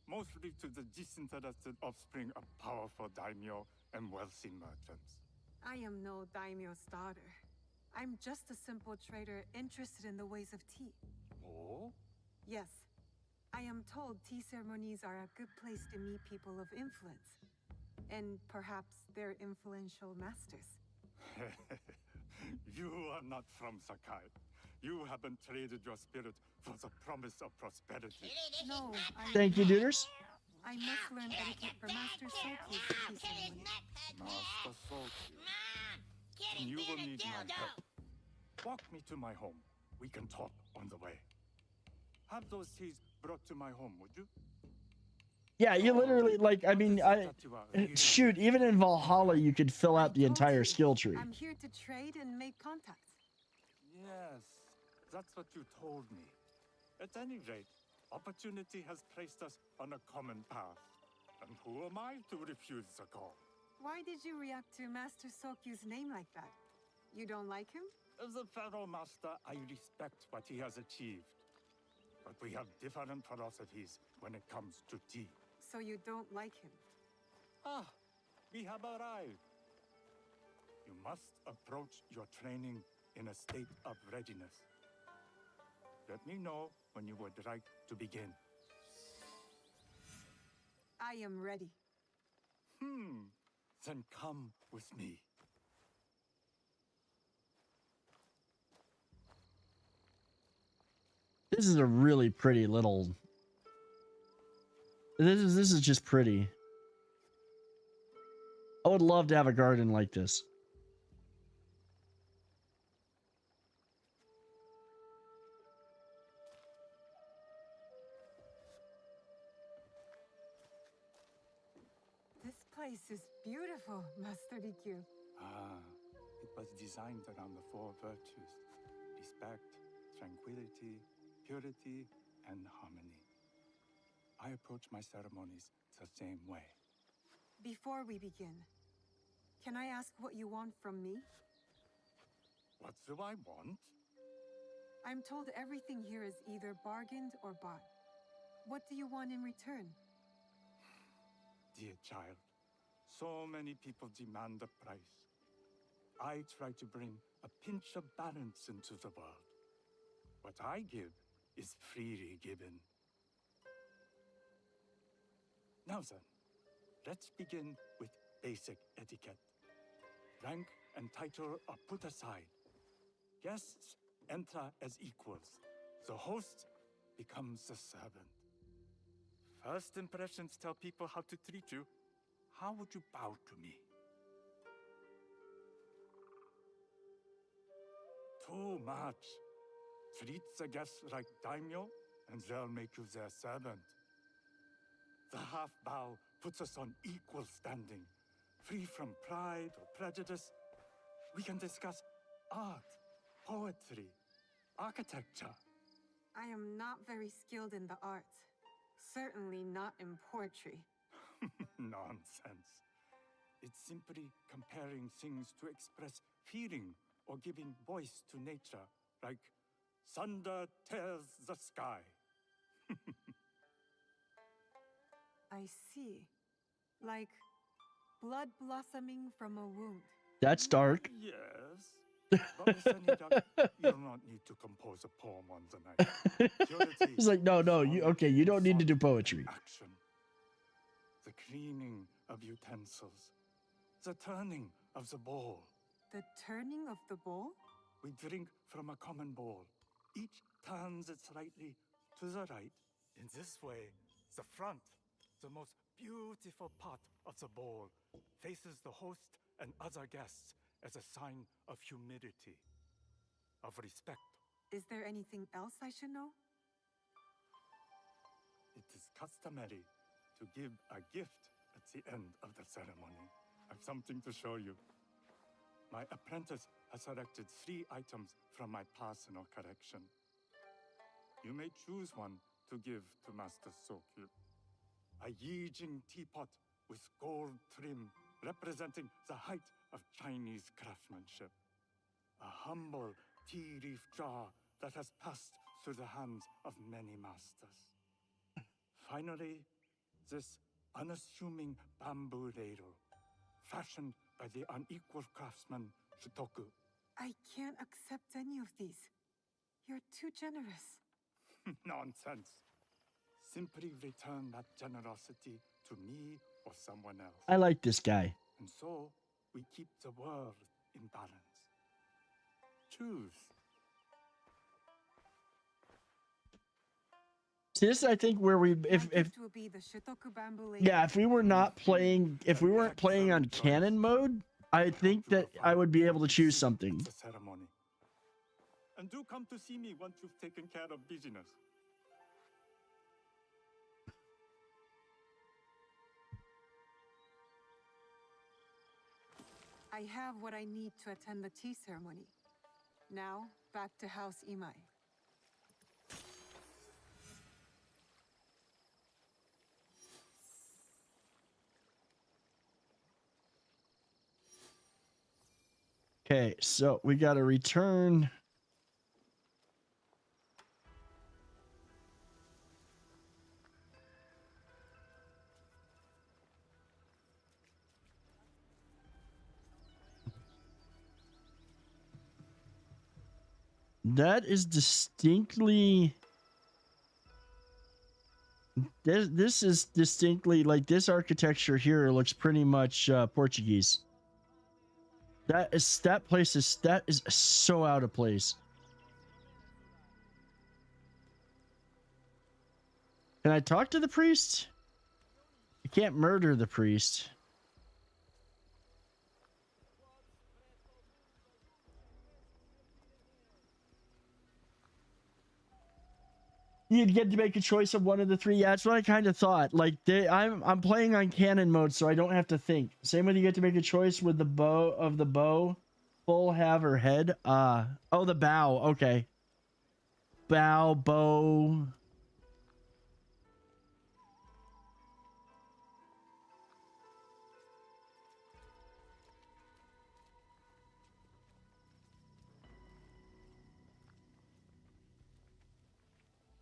N: Mostly to the disinterested offspring of powerful daimyo and wealthy merchants.
B: I am no daimyo's daughter. I'm just a simple trader interested in the ways of tea.
N: Oh?
B: Yes. I am told tea ceremonies are a good place to meet people of influence. And perhaps their influential masters.
N: You are not from Sakai. You haven't traded your spirit for the promise of prosperity.
B: No,
A: Thank you, Duders.
B: I must learn etiquette for Master Soki's tea ceremony.
N: Master Soki. You will need my help. Walk me to my home. We can talk on the way. Have those teas brought to my home, would you?
A: Yeah, you literally, like, I mean, shoot, even in Valhalla, you could fill out the entire skill tree.
B: I'm here to trade and make contacts.
N: Yes, that's what you told me. At any rate, opportunity has placed us on a common path. And who am I to refuse the call?
B: Why did you react to Master Sokyu's name like that? You don't like him?
N: As a Pharaoh Master, I respect what he has achieved. But we have different philosophies when it comes to tea.
B: So you don't like him?
N: Ah, we have arrived. You must approach your training in a state of readiness. Let me know when you would like to begin.
B: I am ready.
N: Then come with me.
A: This is a really pretty little... This is just pretty. I would love to have a garden like this.
B: This place is beautiful, Master Rikyu.
N: It was designed around the four virtues: respect, tranquility, purity, and harmony. I approach my ceremonies the same way.
B: Before we begin, can I ask what you want from me?
N: What do I want?
B: I'm told everything here is either bargained or bought. What do you want in return?
N: Dear child, so many people demand a price. I try to bring a pinch of balance into the world. What I give is freely given. Now then, let's begin with basic etiquette. Rank and title are put aside. Guests enter as equals. The host becomes the servant. First impressions tell people how to treat you. How would you bow to me? Too much. Treat the guests like daimyo, and they'll make you their servant. The half bow puts us on equal standing, free from pride or prejudice. We can discuss art, poetry, architecture.
B: I am not very skilled in the arts. Certainly not in poetry.
N: Nonsense. It's simply comparing things to express feeling or giving voice to nature, like thunder tears the sky.
B: I see. Like blood blossoming from a wound.
A: That's dark.
N: Yes. But Miss Anita, you'll not need to compose a poem on the night. Purity,
A: He's like, no, you don't need to do poetry.
N: action. The cleaning of utensils. The turning of the bowl.
B: The turning of the bowl?
N: We drink from a common bowl. Each turns it slightly to the right. In this way, the front, the most beautiful part of the bowl, faces the host and other guests as a sign of humility, of respect.
B: Is there anything else I should know?
N: It is customary to give a gift at the end of the ceremony. I've something to show you. My apprentice has selected 3 items from my personal collection. You may choose one to give to Master Sokyu. A Yijing teapot with gold trim representing the height of Chinese craftsmanship. A humble tea leaf jar that has passed through the hands of many masters. Finally, this unassuming bamboo ladle, fashioned by the unequal craftsman Shutoku.
B: I can't accept any of these. You're too generous.
N: Nonsense. Simply return that generosity to me or someone else.
A: I like this guy.
N: And so, we keep the world in balance. Choose.
A: See, this is, I think, where we if
B: will be the Shitoku bamboo lake.
A: yeah, if we weren't playing on canon mode, I think that I would be able to choose something.
N: The ceremony. And do come to see me once you've taken care of business.
B: I have what I need to attend the tea ceremony. Now, back to House Imai.
A: Okay, so we got to return. That is distinctly. This is distinctly like this architecture here looks pretty much Portuguese. That is so out of place. Can I talk to the priest? I can't murder the priest. You'd get to make a choice of one of the three. Yeah, that's what I kind of thought. Like I'm playing on canon mode, so I don't have to think. Same when you get to make a choice with the bow, full, have, or head. Oh, the bow. Okay. Bow.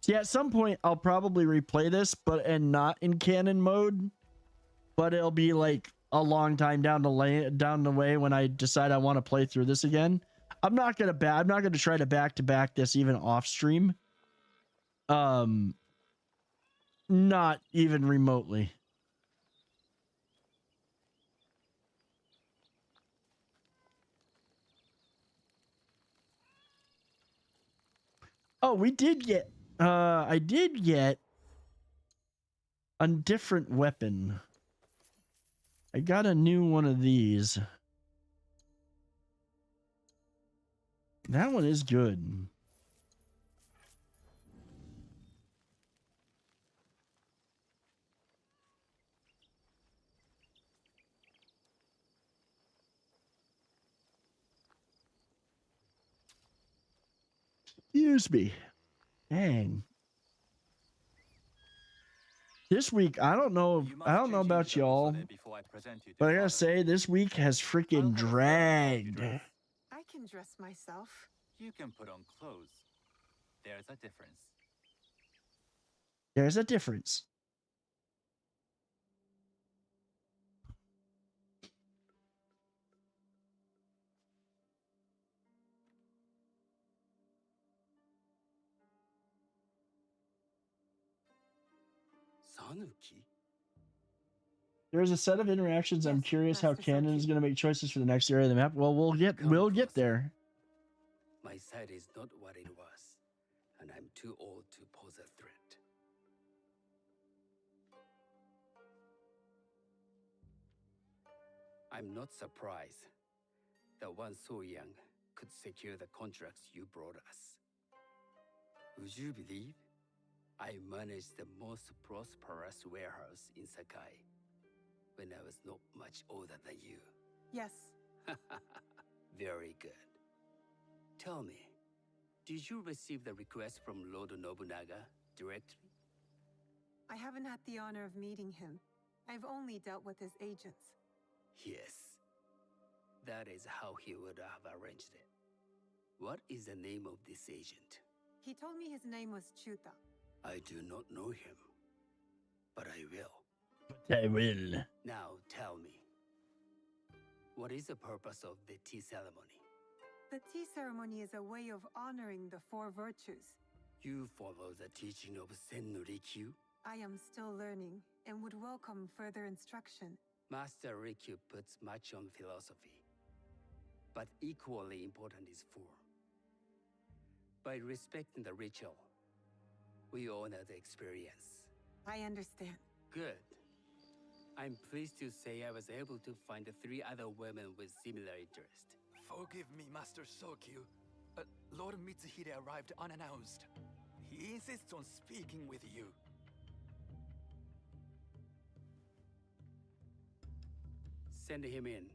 A: Yeah, at some point I'll probably replay this, and not in canon mode, but it'll be like a long time down the way when I decide I want to play through this again. I'm not gonna try to back this even off stream. Not even remotely. Oh, we did get. I did get a different weapon. I got a new one of these. That one is good. Excuse me. Dang. This week, I don't know about y'all, but I gotta say, this week has freaking dragged.
B: I can dress myself.
G: You can put on clothes. There's a difference.
A: There's a difference.
F: Sanuki?
A: There's a set of interactions. I'm curious how canon is going to make choices for the next area of the map. Well, we'll get there.
F: My sight is not what it was, and I'm too old to pose a threat. I'm not surprised that one so young could secure the contracts you brought us. Would you believe I managed the most prosperous warehouse in Sakai when I was not much older than you?
B: Yes.
F: Very good. Tell me, did you receive the request from Lord Nobunaga directly?
B: I haven't had the honor of meeting him. I've only dealt with his agents.
F: Yes. That is how he would have arranged it. What is the name of this agent?
B: He told me his name was Chuta.
F: I do not know him, but I will.
A: I will.
F: Now tell me, what is the purpose of the tea ceremony?
B: The tea ceremony is a way of honoring the four virtues.
F: You follow the teaching of Sen no Rikyu?
B: I am still learning and would welcome further instruction.
F: Master Rikyu puts much on philosophy, but equally important is form. By respecting the ritual, We honor the experience.
B: I understand.
F: Good. I'm pleased to say I was able to find 3 other women with similar interest.
M: Forgive me, Master Sokyu. Lord Mitsuhide arrived unannounced. He insists on speaking with you.
F: Send him in.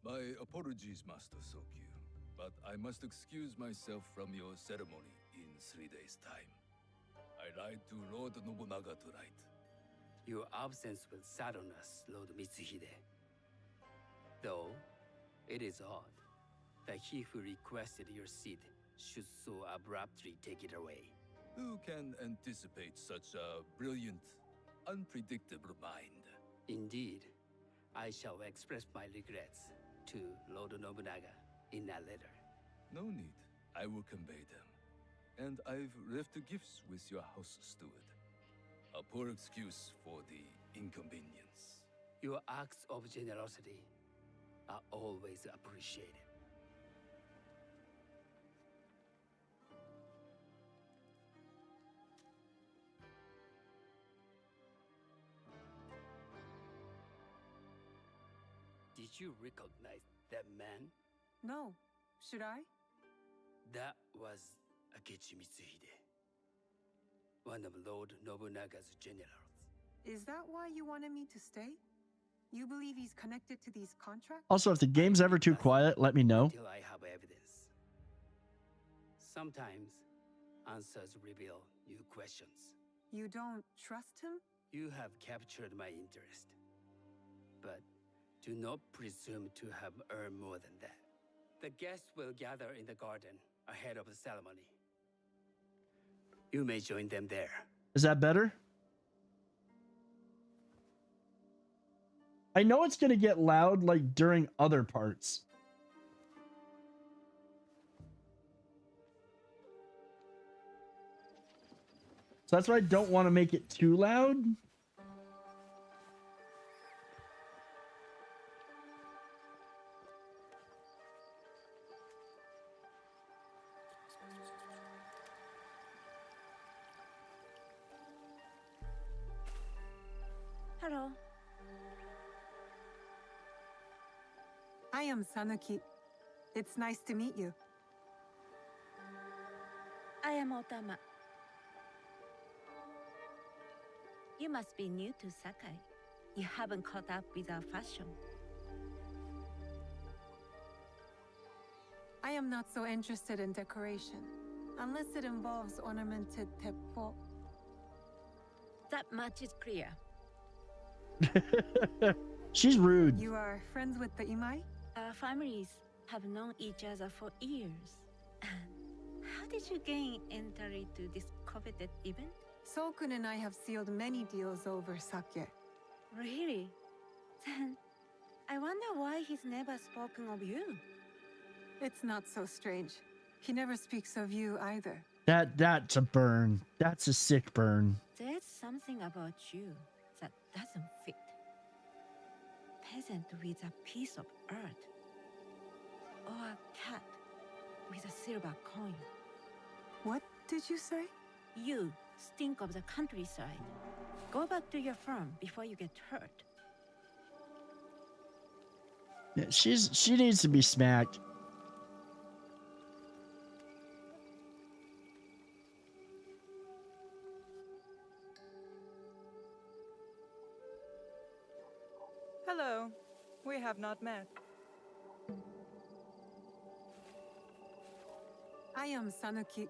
M: My apologies, Master Sokyu, but I must excuse myself from your ceremony in 3 days' time. I lied to Lord Nobunaga tonight.
F: Your absence will sadden us, Lord Mitsuhide. Though, it is odd that he who requested your seat should so abruptly take it away.
M: Who can anticipate such a brilliant, unpredictable mind?
F: Indeed, I shall express my regrets to Lord Nobunaga in a letter.
M: No need. I will convey them. And I've left the gifts with your house steward. A poor excuse for the inconvenience.
F: Your acts of generosity are always appreciated. Did you recognize that man?
B: No. Should I?
F: That was Akechi Mitsuhide, one of Lord Nobunaga's generals.
B: Is that why you wanted me to stay? You believe he's connected to these contracts?
A: Also, if the game's ever too quiet, let me know.
F: Until I have evidence. Sometimes, answers reveal new questions.
B: You don't trust him?
F: You have captured my interest. But do not presume to have earned more than that. The guests will gather in the garden ahead of the ceremony. You may join them there.
A: Is that better? I know it's going to get loud like during other parts. So that's why I don't want to make it too loud.
L: Hello.
B: I am Sanuki. It's nice to meet you.
L: I am Otama. You must be new to Sakai. You haven't caught up with our fashion.
B: I am not so interested in decoration, unless it involves ornamented teppo.
L: That much is clear.
A: She's rude.
B: You are friends with the Imai?
L: Our families have known each other for years. How did you gain entry to this coveted event?
B: Sokun and I have sealed many deals over sake.
L: Really? Then I wonder why he's never spoken of you.
B: It's not so strange. He never speaks of you either.
A: That's a burn. That's a sick burn.
L: There's something about you that doesn't fit. Peasant with a piece of earth. Or a cat with a silver coin.
B: What did you say?
L: You stink of the countryside. Go back to your farm before you get hurt.
A: Yeah, she needs to be smacked.
O: Hello. We have not met.
B: I am Sanuki.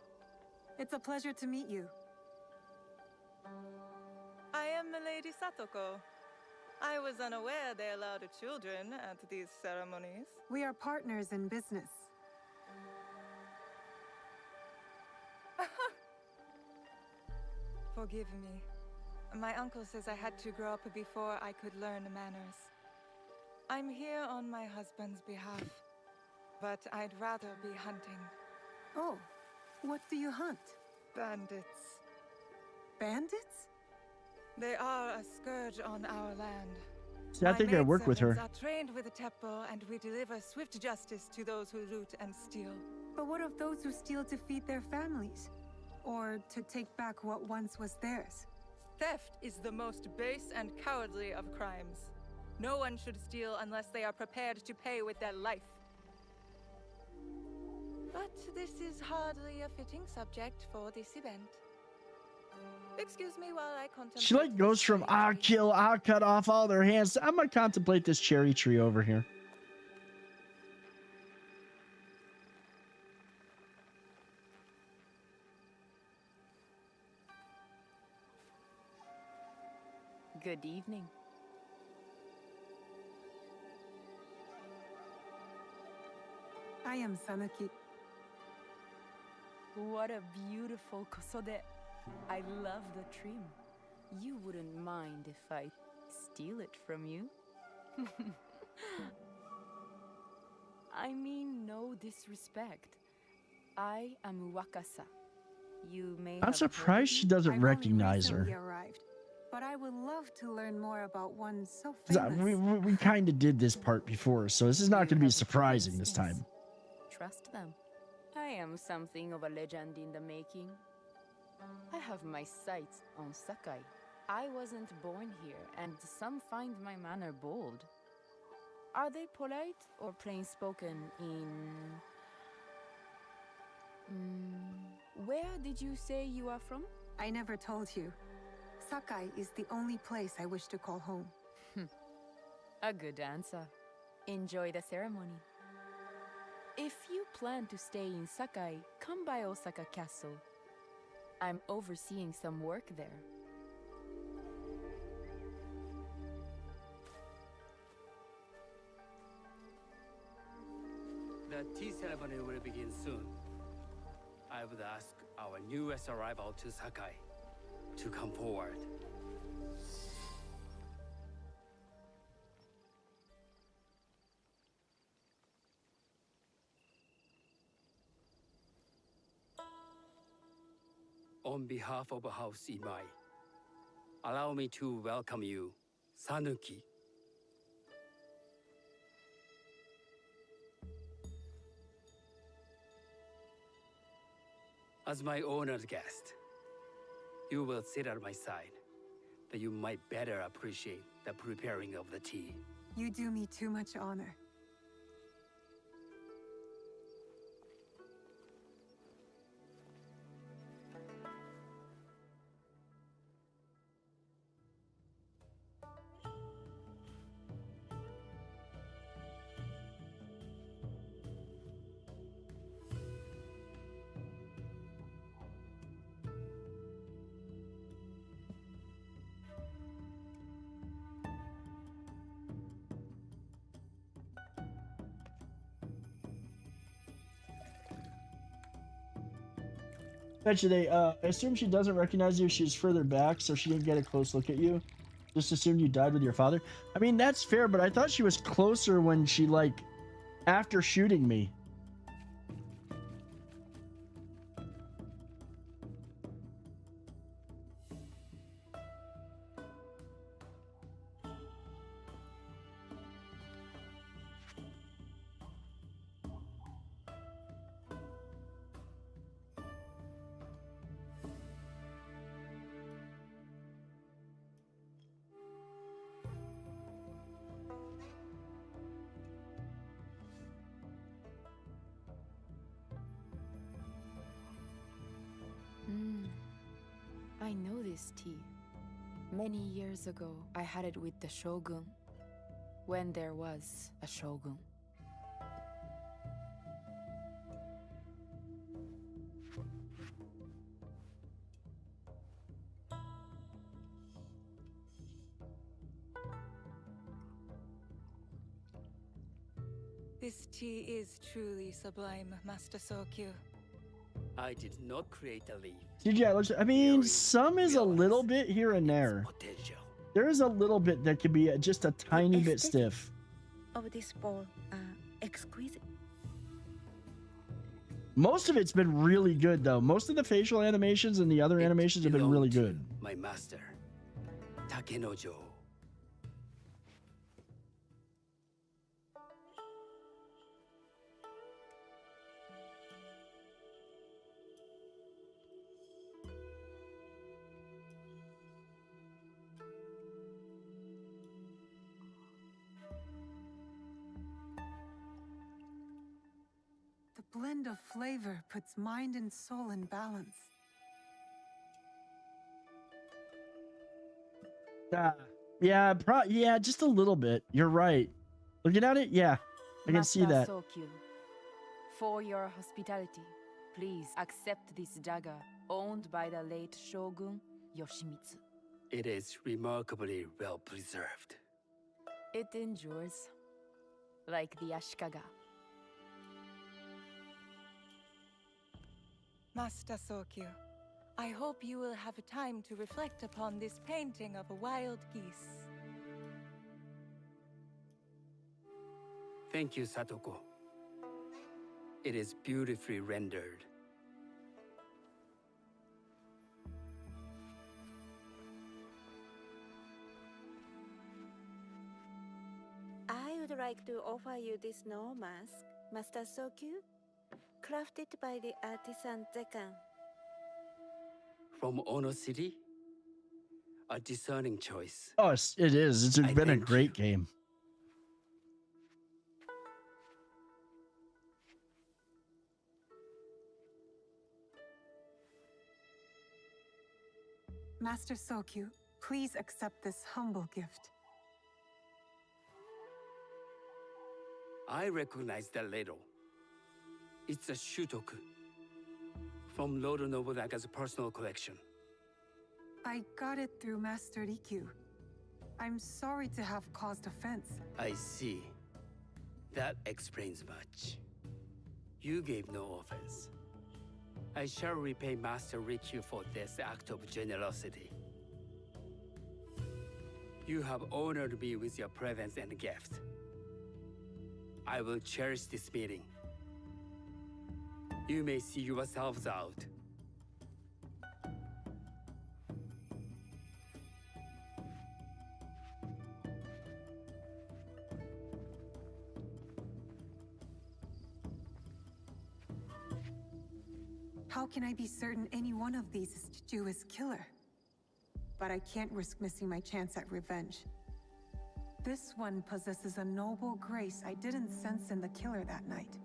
B: It's a pleasure to meet you.
O: I am Milady Satoko. I was unaware they allowed children at these ceremonies.
B: We are partners in business.
O: Forgive me. My uncle says I had to grow up before I could learn manners. I'm here on my husband's behalf. but I'd rather be hunting.
B: Oh, what do you hunt?
O: Bandits.
B: Bandits?
O: They are a scourge on our land.
A: See, I think I work with her.
O: Are trained with the Teppo, and we deliver swift justice to those who loot and steal.
B: But what of those who steal to feed their families? Or to take back what once was theirs?
O: Theft is the most base and cowardly of crimes. No one should steal unless they are prepared to pay with their life. But this is hardly a fitting subject for this event. Excuse me while I contemplate.
A: She like goes from I'll kill, I'll cut off all their hands. I'm gonna contemplate this cherry tree over here.
P: Good evening.
B: I am Sanuki.
P: What a beautiful kosode. I love the trim. You wouldn't mind if I steal it from you? I mean no disrespect. I am Wakasa. You may
A: I'm
P: have
A: surprised she doesn't recognize her.
B: Arrived, but I would love to learn more about one so
A: 'Cause
B: famous.
A: we kind of did this part before, so this is not going to be surprising this time.
P: Trust them. I am something of a legend in the making. I have my sights on Sakai. I wasn't born here, and some find my manner bold. Are they polite or plain-spoken in... Where did you say you are from?
B: I never told you. Sakai is the only place I wish to call home.
P: A good answer. Enjoy the ceremony. If you plan to stay in Sakai, come by Osaka Castle. I'm overseeing some work there.
F: The tea ceremony will begin soon. I would ask our newest arrival to Sakai to come forward. On behalf of House Imai, allow me to welcome you, Sanuki. As my honored guest, you will sit at my side, that you might better appreciate the preparing of the tea.
B: You do me too much honor.
A: Bet you they, I assume she doesn't recognize you. She's further back, so she didn't get a close look at you. Just assumed you died with your father. I mean, that's fair, but I thought she was closer when she, like, after shooting me.
P: I know this tea. Many years ago, I had it with the shogun, when there was a shogun.
O: This tea is truly sublime, Master Sokyu.
F: I did not create the leaf.
A: CGI, I mean, some is a little bit here and there. There is a little bit that could be just a tiny bit stiff.
Q: Of this bowl are exquisite.
A: Most of it's been really good, though. Most of the facial animations and the other animations have been really good.
F: My master, Takenojo.
B: The blend of flavor puts mind and soul in balance.
A: Yeah, yeah, just a little bit. You're right. Looking at it, yeah, I can see that.
P: Sokyu, for your hospitality, please accept this dagger owned by the late Shogun Yoshimitsu.
F: It is remarkably well preserved.
P: It endures, like the Ashikaga.
O: Master Sokyu, I hope you will have time to reflect upon this painting of a wild geese.
F: Thank you, Satoko. It is beautifully rendered.
Q: I would like to offer you this snow mask, Master Sokyu, crafted by the artisan Zekan.
F: From Ono City? A discerning choice.
A: Oh, it is. It's been a great game.
B: Master Sokyu, please accept this humble gift.
F: I recognize that ladle. It's a shutoku from Lord Nobunaga's personal collection.
B: I got it through Master Rikyu. I'm sorry to have caused offense.
F: I see. That explains much. You gave no offense. I shall repay Master Rikyu for this act of generosity. You have honored me with your presence and gift. I will cherish this meeting. You may see yourselves out.
B: How can I be certain any one of these is Chichua's killer? But I can't risk missing my chance at revenge. This one possesses a noble grace I didn't sense in the killer that night.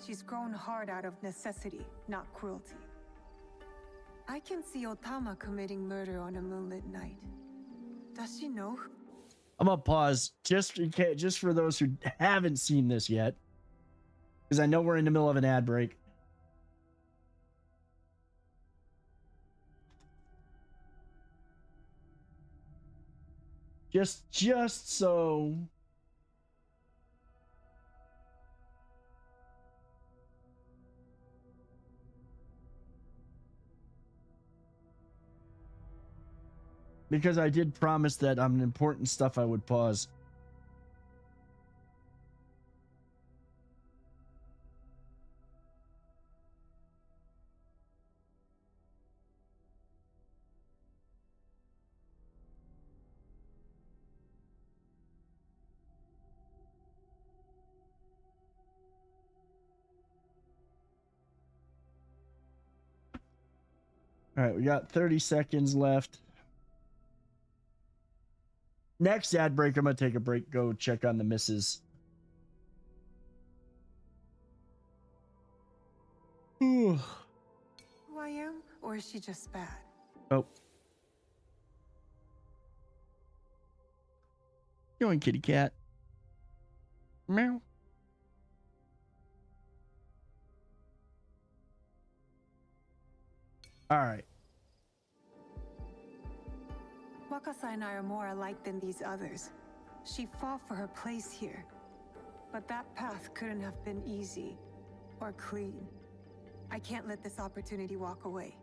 B: She's grown hard out of necessity, not cruelty. I can see Otama committing murder on a moonlit night. Does she know?
A: I'm gonna pause just in case, just for those who haven't seen this yet, because I know we're in the middle of an ad break. Just so because I did promise that on important stuff I would pause. All right, we got 30 seconds left. Next ad break, I'm going to take a break, go check on the missus.
B: Who I am, or is she just bad?
A: Oh. Going, kitty cat. Meow. All right.
B: Wakasa and I are more alike than these others. She fought for her place here. But that path couldn't have been easy or clean. I can't let this opportunity walk away.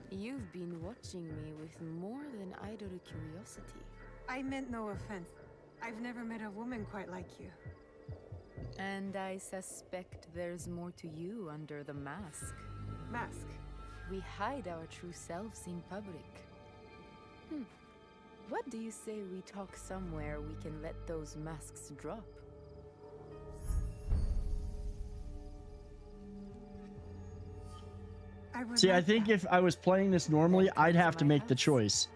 P: You've been watching me with more than idle curiosity.
B: I meant no offense. I've never met a woman quite like you.
P: And I suspect there's more to you under the mask.
B: Mask?
P: We hide our true selves in public. What do you say we talk somewhere we can let those masks drop?
A: See, I think if I was playing this normally, I'd have to make the choice.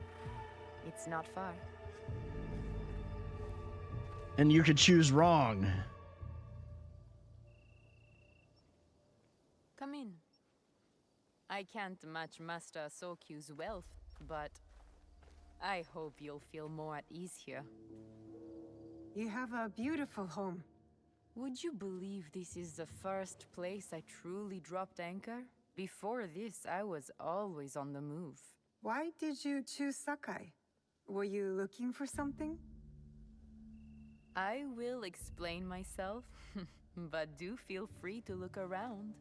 P: It's not far.
A: And you could choose wrong.
P: Come in. I can't match Master Sokyu's wealth, but I hope you'll feel more at ease here.
B: You have a beautiful home.
P: Would you believe this is the first place I truly dropped anchor? Before this, I was always on the move.
B: Why did you choose Sakai? Were you looking for something?
P: I will explain myself, but do feel free to look around.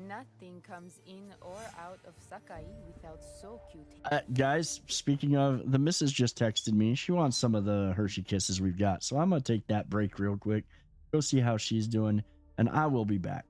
P: Nothing comes in or out of Sakai without Sokyu.
A: Guys, speaking of, the missus just texted me. She wants some of the Hershey Kisses we've got. So I'm going to take that break real quick. Go see how she's doing. And I will be back.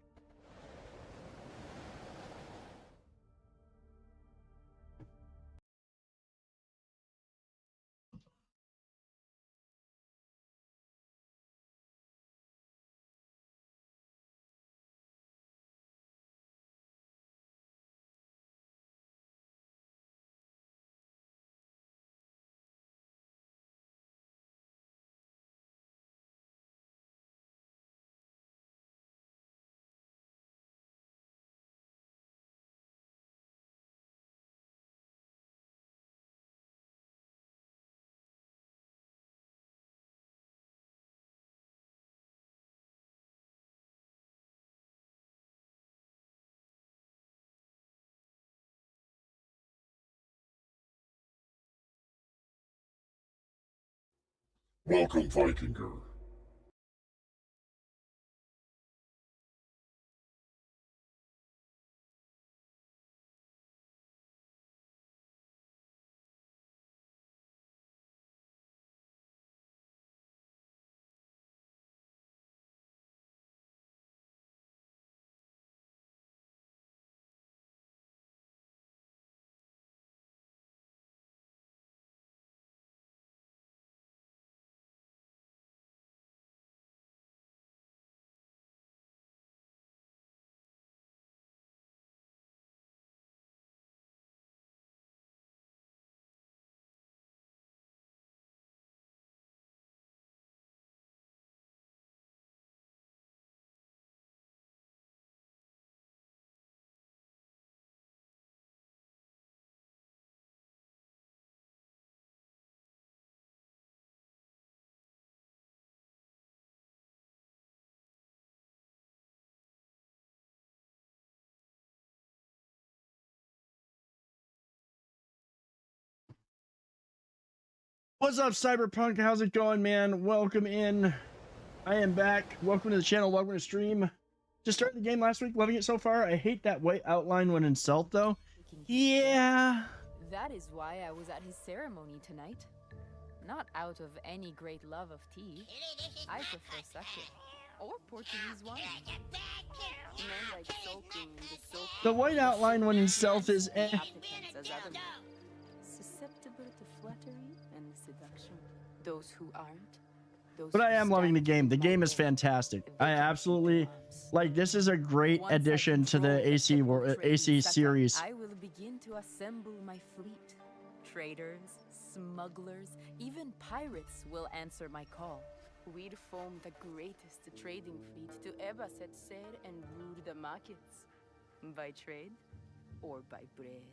R: Welcome, Vikinger.
A: What's up, Cyberpunk? How's it going, man? Welcome in. I am back. Welcome to the channel. Welcome to stream. Just started the game last week. Loving it so far. I hate that white outline when in stealth, though. Yeah.
P: That is why I was at his ceremony tonight. Not out of any great love of tea. I prefer sake or Portuguese wine. Men like
A: The white outline when in stealth is
P: susceptible to flattery and seduction. Those who aren't.
A: But I am loving the game. The game is fantastic. I absolutely like. This is a great addition to the AC series.
P: I will begin to assemble my fleet. Traders, smugglers, even pirates will answer my call. We'd form the greatest trading fleet to ever set sail and rule the markets. By trade or by bread.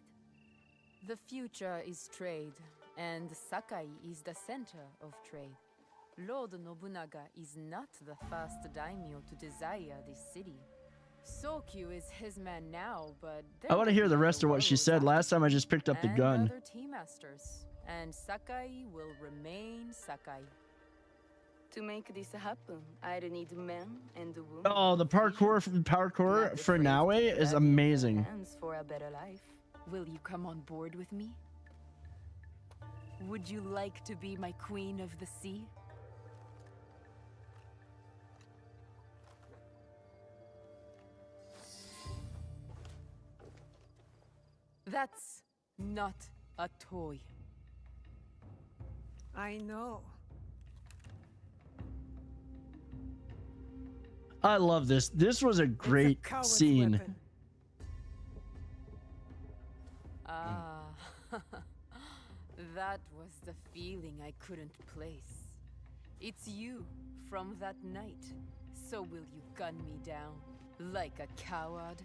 P: The future is trade, and Sakai is the center of trade. Lord Nobunaga is not the first daimyo to desire this city. Sokyu is his man now, but
A: I want to hear the rest of what she said. Last time I just picked up the gun.
P: Other tea masters, and Sakai will remain Sakai. To make this happen, I'd need men and women.
A: Oh, the parkour for Naue is amazing.
P: Hands for a better life. Will you come on board with me? Would you like to be my queen of the sea? That's not a toy.
B: I know.
A: I love this. This was a great scene.
B: Weapon.
P: Ah, that was the feeling I couldn't place. It's you from that night. So will you gun me down like a coward?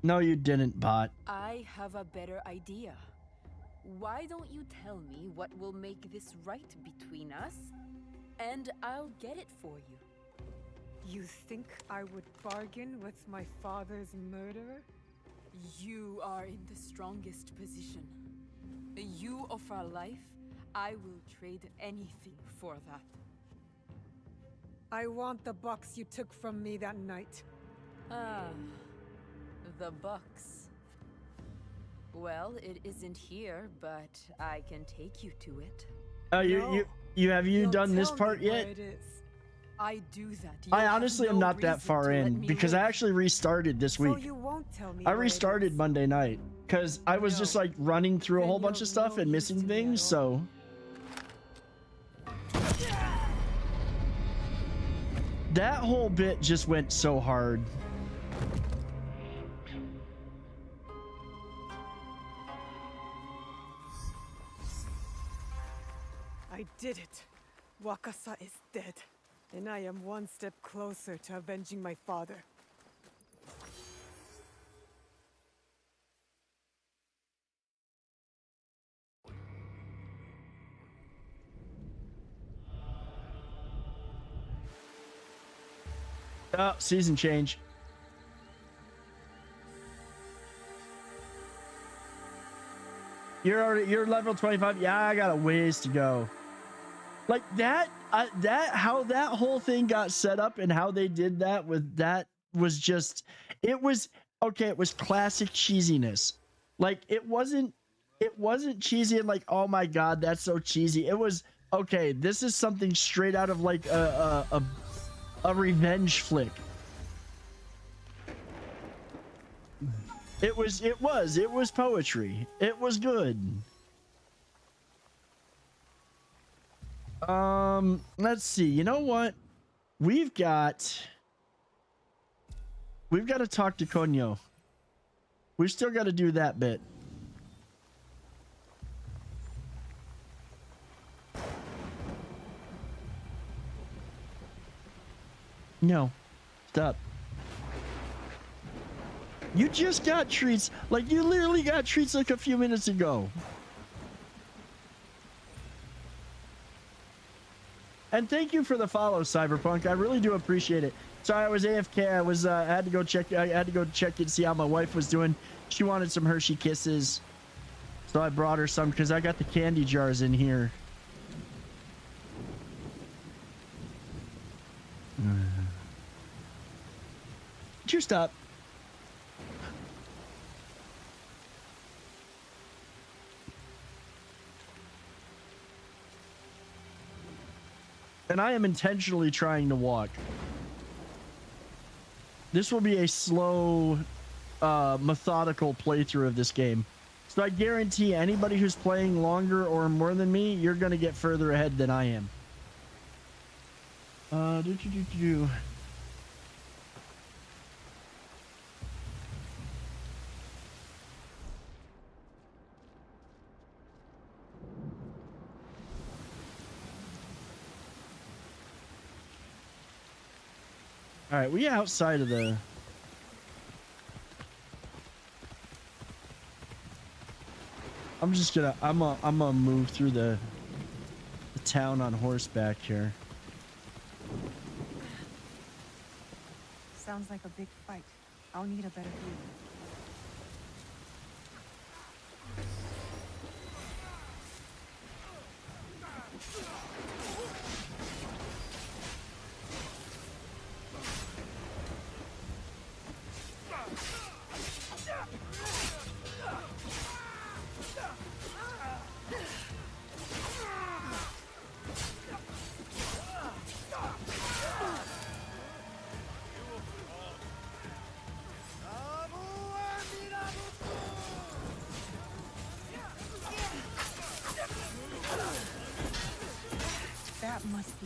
A: No, you didn't, bot.
P: I have a better idea. Why don't you tell me what will make this right between us, and I'll get it for you.
B: You think I would bargain with my father's murderer?
P: You are in the strongest position. You offer life, I will trade anything for that.
B: I want the box you took from me that night.
P: Ah, the box. Well, it isn't here, but I can take you to it.
A: Oh, you have you done this part yet?
P: I do that.
A: I honestly am not that far in because I actually restarted this week.
B: So you won't tell me
A: I restarted Monday night because I was just like running through a whole bunch of stuff and missing things, so. That whole bit just went so hard.
B: I did it. Wakasa is dead, and I am one step closer to avenging my father.
A: Oh, season change. You're level 25. Yeah, I got a ways to go. Like that how that whole thing got set up and how they did that with that was just, it was okay. It was classic cheesiness. Like it wasn't cheesy and like, oh my god, that's so cheesy. It was okay. This is something straight out of like a revenge flick. It was poetry. It was good. Let's see. You know what? We've got to talk to Konyo. We've still got to do that bit. No. Stop. You just got treats. Like, you literally got treats like a few minutes ago. And thank you for the follow, Cyberpunk. I really do appreciate it. Sorry, I was AFK. I had to go check. I had to go check and see how my wife was doing. She wanted some Hershey Kisses, so I brought her some because I got the candy jars in here. Would you stop? And I am intentionally trying to walk. This will be a slow, methodical playthrough of this game. So I guarantee anybody who's playing longer or more than me, you're going to get further ahead than I am. All right, we outside of the... I'm gonna move through the town on horseback here.
B: Sounds like a big fight. I'll need a better view.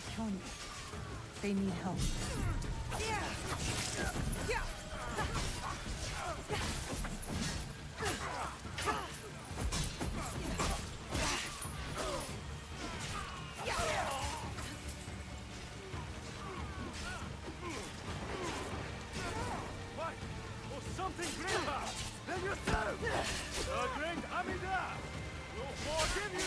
B: Kyonya. They need help.
E: Something greater than yourself! The great Amida will forgive you!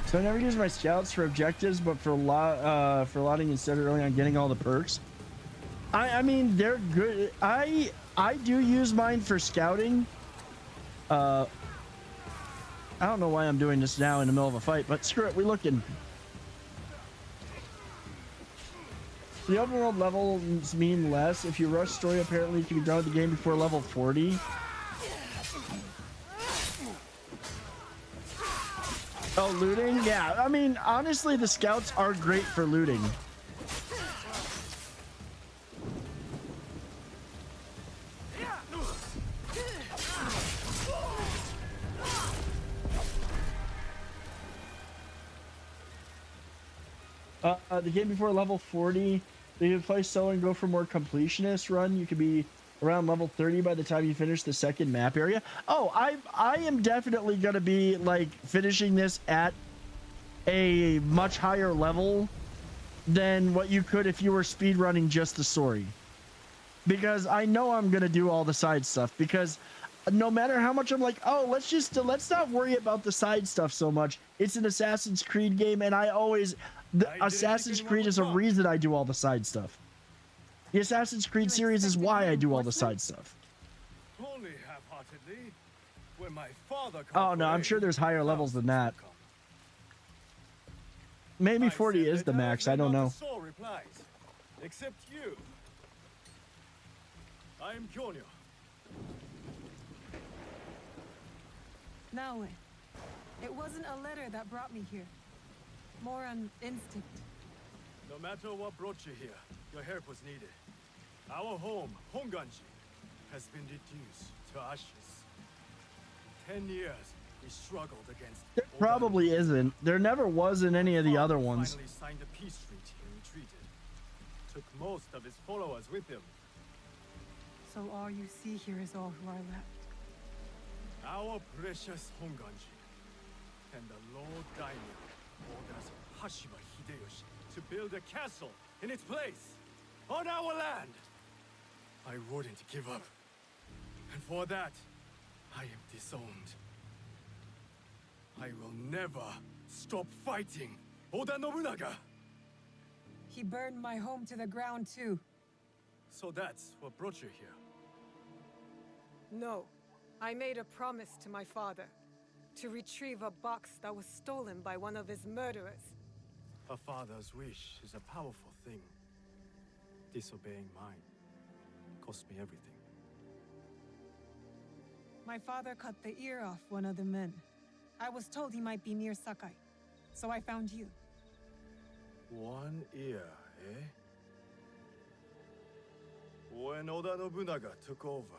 A: So I never use my scouts for objectives, but for lotting instead early on getting all the perks. I mean, they're good. I do use mine for scouting. I don't know why I'm doing this now in the middle of a fight, but screw it, we're looking. The open world levels mean less. If you rush story, apparently you can be done with the game before level 40. Oh, looting? Yeah, I mean, honestly, the scouts are great for looting. The game before level 40, you can play solo and go for more completionist run. You could be around level 30 by the time you finish the second map area. Oh, I am definitely going to be like finishing this at a much higher level than what you could if you were speedrunning just the story. Because I know I'm going to do all the side stuff, because no matter how much I'm like, oh, let's not worry about the side stuff so much. It's an Assassin's Creed game, and Assassin's Creed is a reason I do all the side stuff. The Assassin's Creed series is why I do all the side stuff.
E: Only half-heartedly. When my father
A: Oh no, I'm sure there's higher levels than that. Maybe 40 is the max, I don't know.
E: Replies, except you. I am Kyonya.
B: Now, it wasn't a letter that brought me here. More an instinct.
E: No matter what brought you here, your help was needed. Our home, Honganji, has been reduced to ashes. 10 years, we struggled against.
A: There probably isn't. There never was in any of the other ones.
E: Finally signed a peace treaty and retreated. Took most of his followers with him.
B: So all you see here is all who are left.
E: Our precious Honganji and the Lord Daimyo orders Hashiba Hideyoshi to build a castle in its place, on our land. I wouldn't give up. And for that, I am disowned. I will never stop fighting Oda Nobunaga.
B: He burned my home to the ground too.
E: So that's what brought you here?
B: No. I made a promise to my father to retrieve a box that was stolen by one of his murderers.
E: A father's wish is a powerful thing. Disobeying mine cost me everything.
B: My father cut the ear off one of the men. I was told he might be near Sakai, so I found you.
E: One ear, eh? When Oda Nobunaga took over,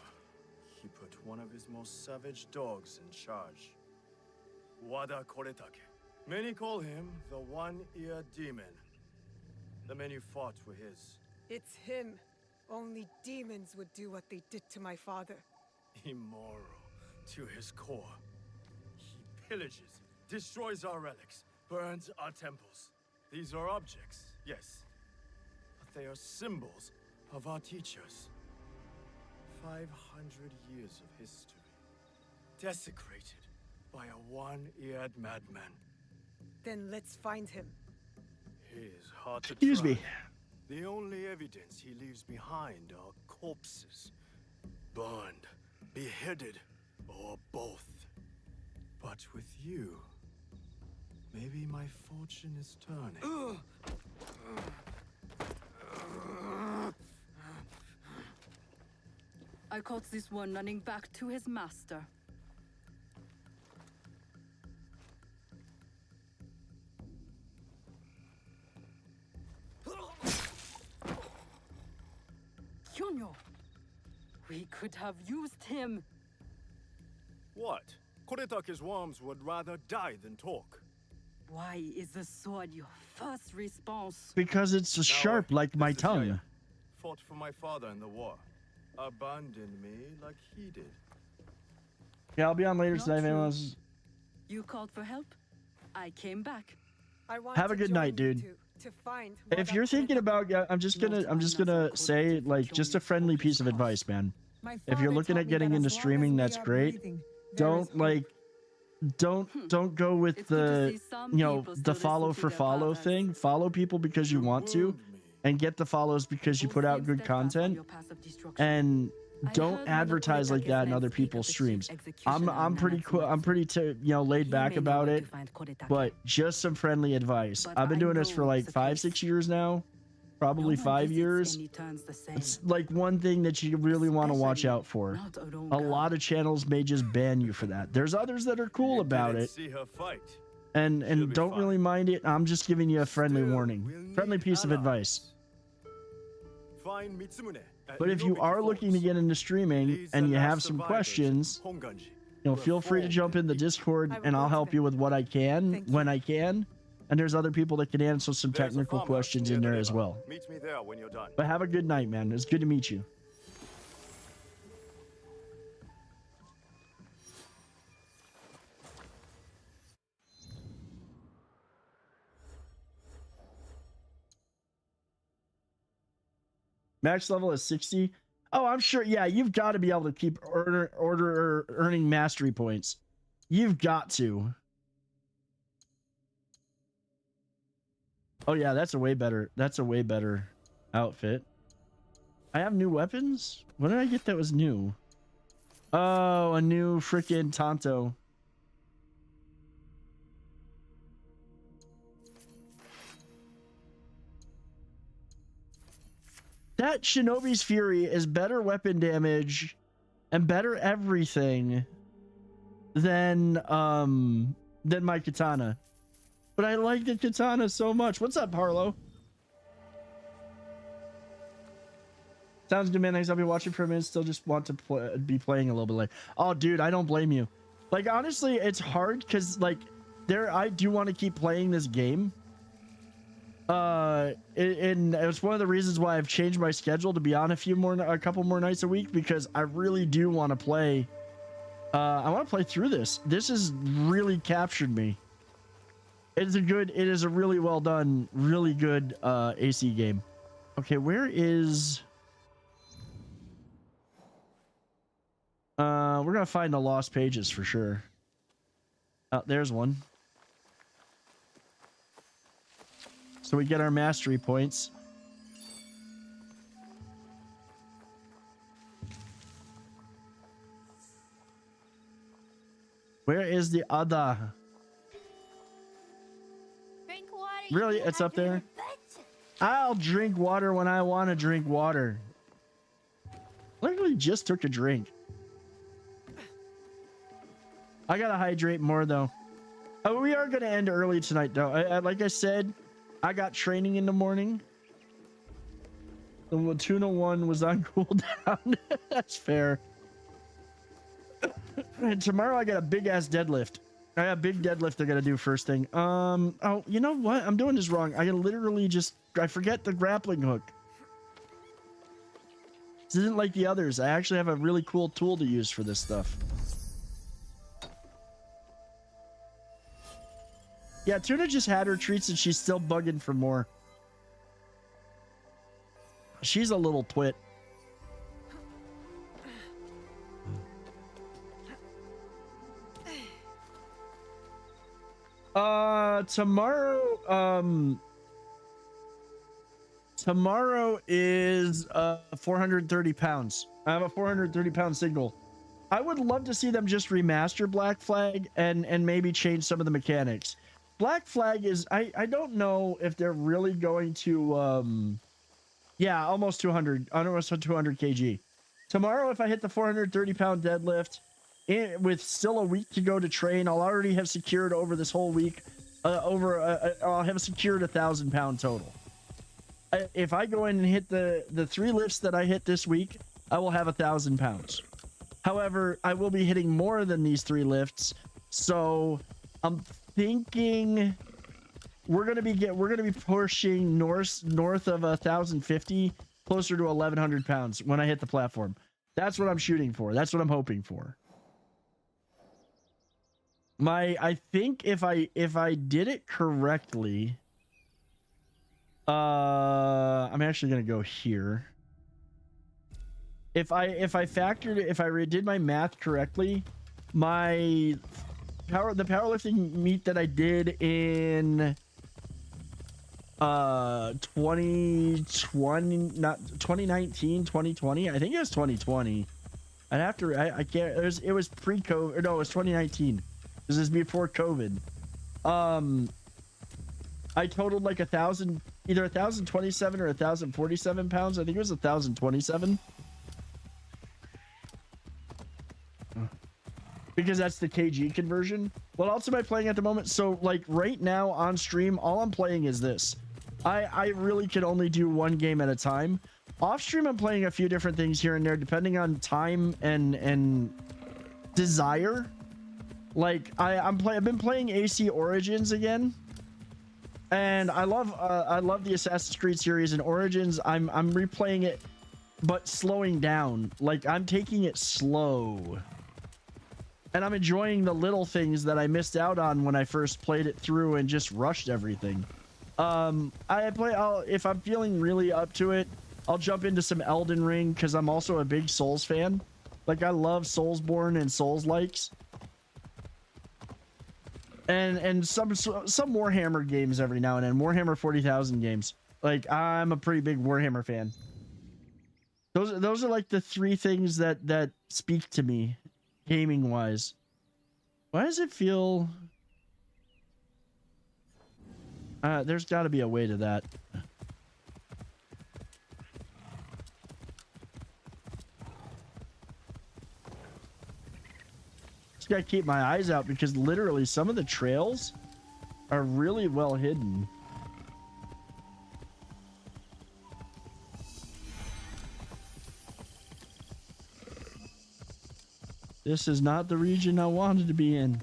E: he put one of his most savage dogs in charge. Wada Koretake. Many call him the One-Ear Demon. The men you fought were his.
B: It's him. Only demons would do what they did to my father.
E: Immoral to his core. He pillages, destroys our relics, burns our temples. These are objects, yes, but they are symbols of our teachers. 500 years of history, desecrated by a one-eared madman.
B: Then let's find him.
E: He is hard to
A: Excuse
E: track.
A: me.
E: The only evidence he leaves behind are corpses. Burned, beheaded, or both. But with you, maybe my fortune is turning.
S: I caught this one running back to his master. Antonio. We could have used him.
E: What? Koretake's worms would rather die than talk.
S: Why is the sword your first response?
A: Because it's sharp like my tongue.
E: Fought for my father in the war. Abandoned me like he did.
A: Yeah, I'll be on later
S: Not
A: tonight.
S: true. You called for help. I came back.
B: I want
A: Have a
B: to
A: good
B: join
A: night,
B: you
A: dude.
B: to find
A: If you're thinking about, I'm just gonna say, like, just a friendly piece of advice, man. If you're looking at getting into streaming, that's great. Don't like, don't go with the, the follow for follow thing. Follow people because you want to, and get the follows because you put out good content. And don't advertise like that in other people's streams. I'm pretty cool. I'm pretty laid back about it, but just some friendly advice. I've been doing this for like 5-6 years now, probably 5 years. It's like one thing that you really want to watch out for. A lot of channels may just ban you for that. There's others that are cool about it, and don't really mind it. I'm just giving you a friendly warning, friendly piece of advice.
E: Find Mitsumune.
A: But if you are looking to get into streaming and you have some questions, feel free to jump in the Discord and I'll help you with what I can when I can. And there's other people that can answer some technical questions in there as well.
E: Meet me there when you're done.
A: But have a good night, man. It's good to meet you. Max level is 60. Oh, I'm sure. Yeah, you've got to be able to keep earning mastery points. You've got to. Oh yeah, that's a way better. That's a way better outfit. I have new weapons. What did I get that was new? Oh, a new freaking Tonto. That Shinobi's Fury is better weapon damage and better everything than my katana. But I like the katana so much. What's up, Harlow? Sounds good, man. Thanks. I'll be watching for a minute. Still just want to be playing a little bit later. Oh, dude, I don't blame you. Like, honestly, it's hard because, like, I do want to keep playing this game. And it's one of the reasons why I've changed my schedule to be on a couple more nights a week, because I really do want to play. I want to play through this. This has really captured me. It is a really well done, really good AC game. Okay, where is? We're gonna find the lost pages for sure. Oh, there's one. So we get our mastery points. Where is the other?
C: Drink water.
A: Really? It's up there? I'll drink water when I want to drink water. Literally just took a drink. I gotta hydrate more though. Oh, we are gonna end early tonight though. Like I said, I got training in the morning. The Tuna 1 was on cooldown. That's fair. And tomorrow I got a big ass deadlift. I got a big deadlift I gotta do first thing. Oh, you know what? I'm doing this wrong. I literally I forget the grappling hook. This isn't like the others. I actually have a really cool tool to use for this stuff. Yeah, Tuna just had her treats and she's still bugging for more. She's a little twit. Tomorrow is 430 pounds. I have a 430 pound signal. I would love to see them just remaster Black Flag and maybe change some of the mechanics. Black Flag is, I don't know if they're really going to, yeah, almost 200 kg. Tomorrow, if I hit the 430 pound deadlift, with still a week to go to train, I'll already have secured over this whole week, I'll have secured 1,000 pound total. if I go in and hit the 3 lifts that I hit this week, I will have 1,000 pounds. However, I will be hitting more than these 3 lifts, so I'm thinking we're gonna be pushing north of 1,050, closer to 1,100 pounds when I hit the platform. That's what I'm shooting for. That's what I'm hoping for. I think if I did it correctly, I'm actually gonna go here. If I did my math correctly, the powerlifting meet that I did in 2020, not 2019, 2020, I think it was 2020. I'd have to, I can't, it was pre-COVID, no, it was 2019. This is before COVID. I totaled like either 1,027 or 1,047 pounds. I think it was 1,027. Because that's the kg conversion. What else am I playing at the moment? So like right now on stream, all I'm playing is this. I really can only do one game at a time. Off stream, I'm playing a few different things here and there, depending on time and desire. Like I've been playing AC Origins again, and I love the Assassin's Creed series. And Origins, I'm replaying it, but slowing down. Like I'm taking it slow, and I'm enjoying the little things that I missed out on when I first played it through and just rushed everything. If I'm feeling really up to it, I'll jump into some Elden Ring because I'm also a big Souls fan. Like I love Soulsborne and Souls-likes. And some Warhammer games every now and then. Warhammer 40,000 games. Like I'm a pretty big Warhammer fan. Those are like the 3 things that speak to me gaming wise. Why does it feel there's got to be a way to that. Just gotta keep my eyes out because literally some of the trails are really well hidden. This is not the region I wanted to be in.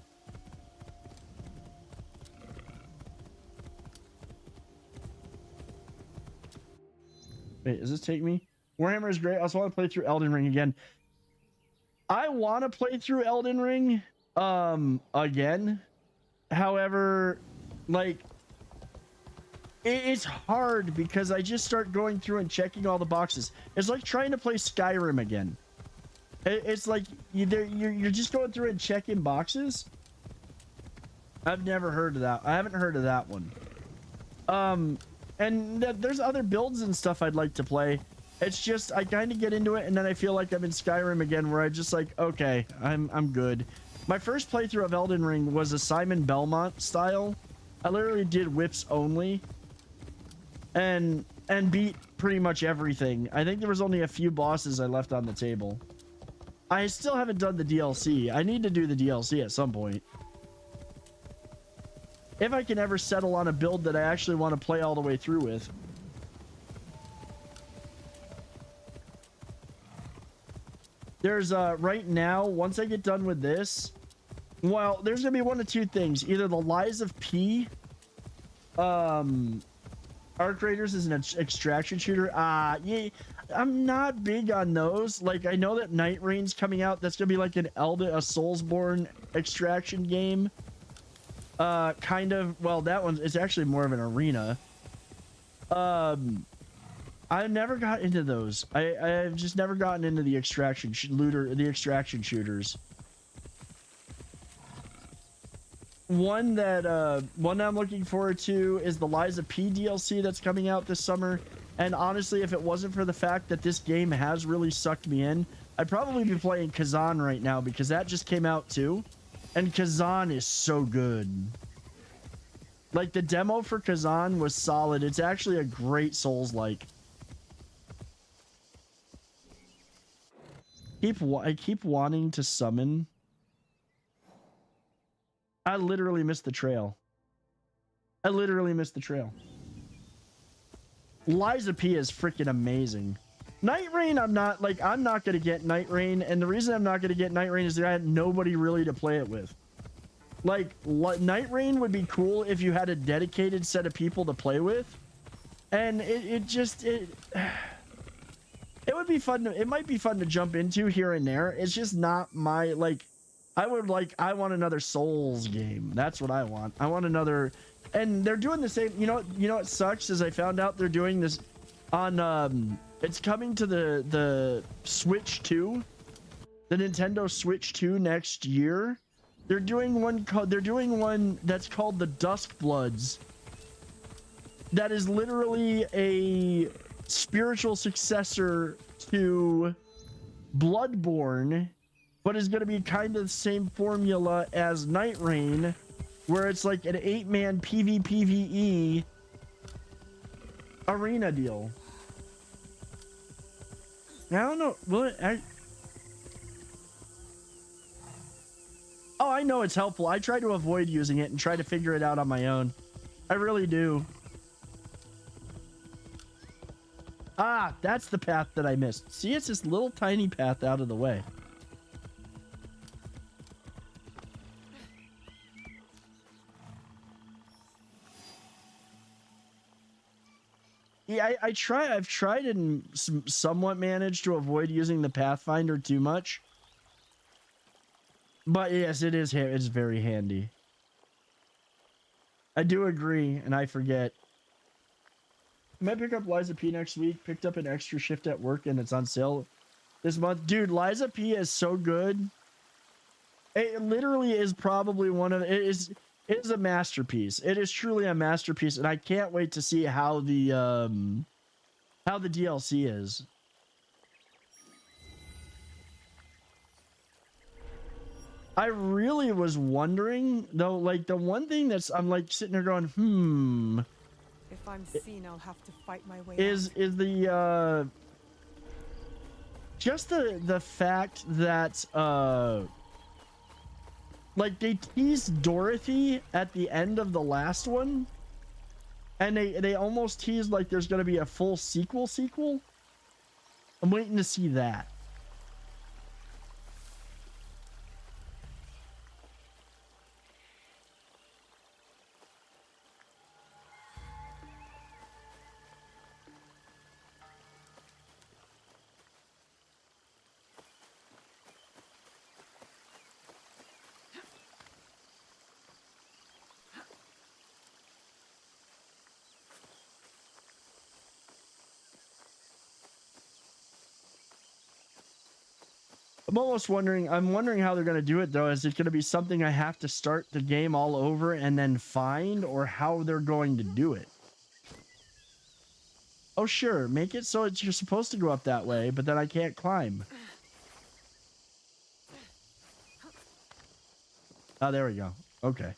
A: Wait, does this take me? Warhammer is great. I also want to play through Elden Ring again. I want to play through Elden Ring again. However, like it's hard because I just start going through and checking all the boxes. It's like trying to play Skyrim again. It's like you're just going through and checking boxes. I've never heard of that. I haven't heard of that one. And there's other builds and stuff I'd like to play. It's just I kind of get into it and then I feel like I'm in Skyrim again, where I just like, okay, I'm good. My first playthrough of Elden Ring was a Simon Belmont style. I literally did whips only, and beat pretty much everything. I think there was only a few bosses I left on the table. I still haven't done the DLC. I need to do the DLC at some point. If I can ever settle on a build that I actually want to play all the way through with. There's right now, once I get done with this, well, there's gonna be one of 2 things. Either the Lies of P, Arc Raiders is an extraction shooter. Yeah, I'm not big on those. Like I know that Night Rain's coming out. That's gonna be like a Soulsborne extraction game. Kind of. Well, that one is actually more of an arena. I never got into those. I've just never gotten into the extraction shooters. One that I'm looking forward to is the Lies of P DLC that's coming out this summer. And honestly, if it wasn't for the fact that this game has really sucked me in, I'd probably be playing Kazan right now because that just came out too. And Kazan is so good. Like the demo for Kazan was solid. It's actually a great Souls-like. I keep wanting to summon. I literally missed the trail. Liza P is freaking amazing. Night Rain, I'm not gonna get Night Rain, and the reason I'm not gonna get Night Rain is that I had nobody really to play it with. Like, Night Rain would be cool if you had a dedicated set of people to play with, and it would be fun to, it might be fun to jump into here and there. It's just not my, like, I want another Souls game. That's what I want. I want another, and they're doing the same, you know what sucks is I found out they're doing this on, it's coming to the Switch 2, the Nintendo Switch 2 next year. They're doing one that's called the Dusk Bloods. That is literally a spiritual successor to Bloodborne, but is going to be kind of the same formula as Night Rain, where it's like an 8-man PvPvE arena deal. I don't know. Oh, I know it's helpful. I try to avoid using it and try to figure it out on my own. I really do. Ah, that's the path that I missed. See, it's this little tiny path out of the way. Yeah, I've tried and somewhat managed to avoid using the Pathfinder too much. But yes, it's very handy. I do agree, and I forget. I might pick up Liza P next week. Picked up an extra shift at work, and it's on sale this month. Dude, Liza P is so good. It literally is probably one of... It is a masterpiece. It is truly a masterpiece, and I can't wait to see how the DLC is. I really was wondering, though, like, the one thing that's... I'm, like, sitting there going,
B: If I'm seen, I'll have to fight my way
A: is the just the fact that like they teased Dorothy at the end of the last one, and they almost teased like there's gonna be a full sequel. I'm waiting to see that. I'm wondering how they're going to do it, though. Is it going to be something I have to start the game all over and then find, or how they're going to do it? Oh, sure. Make it so you're supposed to go up that way, but then I can't climb. Oh, there we go. Okay.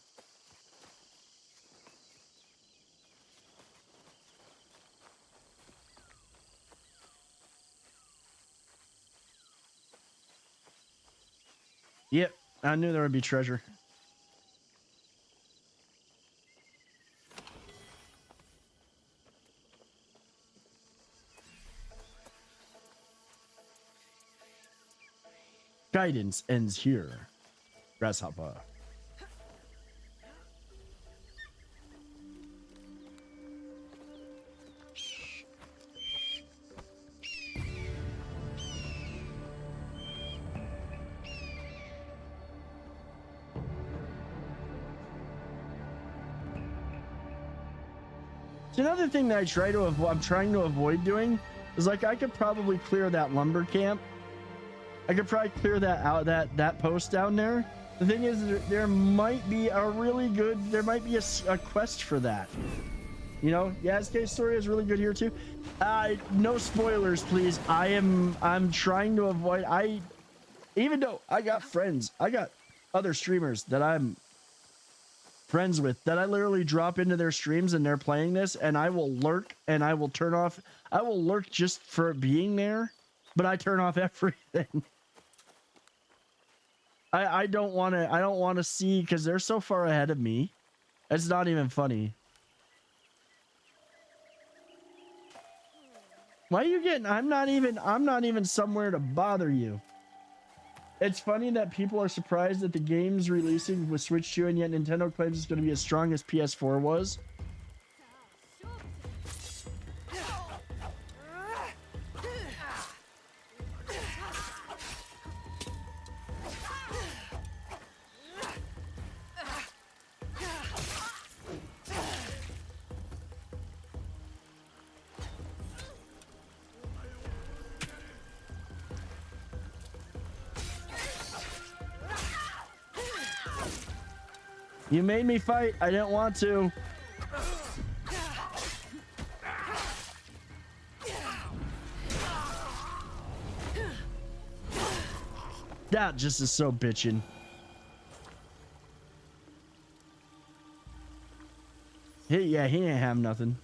A: Yep, I knew there would be treasure. Guidance ends here. Grasshopper. So another thing that I'm trying to avoid doing is, like, I could probably clear that lumber camp. I could probably clear that out, that post down there. The thing is, there might be a quest for that. You know, Yasuke's story is really good here too. No spoilers, please. I'm trying to avoid. Even though I got friends, I got other streamers that I'm friends with that I literally drop into their streams and they're playing this, and I will lurk and I will turn off. I will lurk just for being there, but I turn off everything. I don't want to see, because they're so far ahead of me. It's not even funny. Why are you getting? I'm not even somewhere to bother you. It's funny that people are surprised that the game's releasing with Switch 2, and yet Nintendo claims it's going to be as strong as PS4 was. You made me fight. I didn't want to. That just is so bitchin'. Yeah, he ain't have nothing.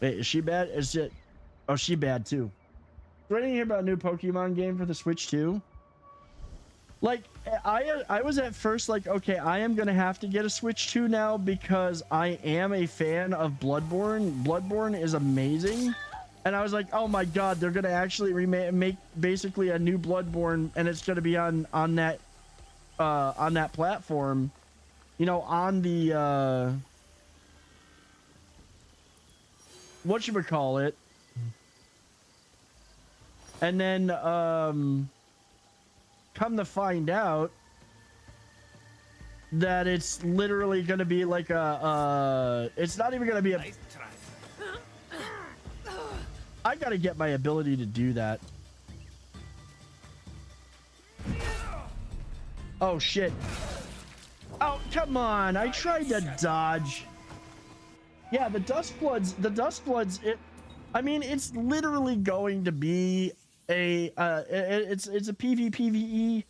A: Wait, is she bad? Is it? Oh, she bad too. Do anything hear about a new Pokemon game for the Switch 2? Like, I was at first like, okay, I am gonna have to get a Switch 2 now because I am a fan of Bloodborne. Bloodborne is amazing, and I was like, oh my god, they're gonna actually make basically a new Bloodborne, and it's gonna be on that platform, you know, on the whatchamacallit. And then come to find out that it's literally gonna be like it's not even gonna be a nice try. I gotta get my ability to do that. Oh shit. Oh, come on. I tried to dodge. Yeah, the Duskbloods, I mean, it's literally going to be it's a PvPvE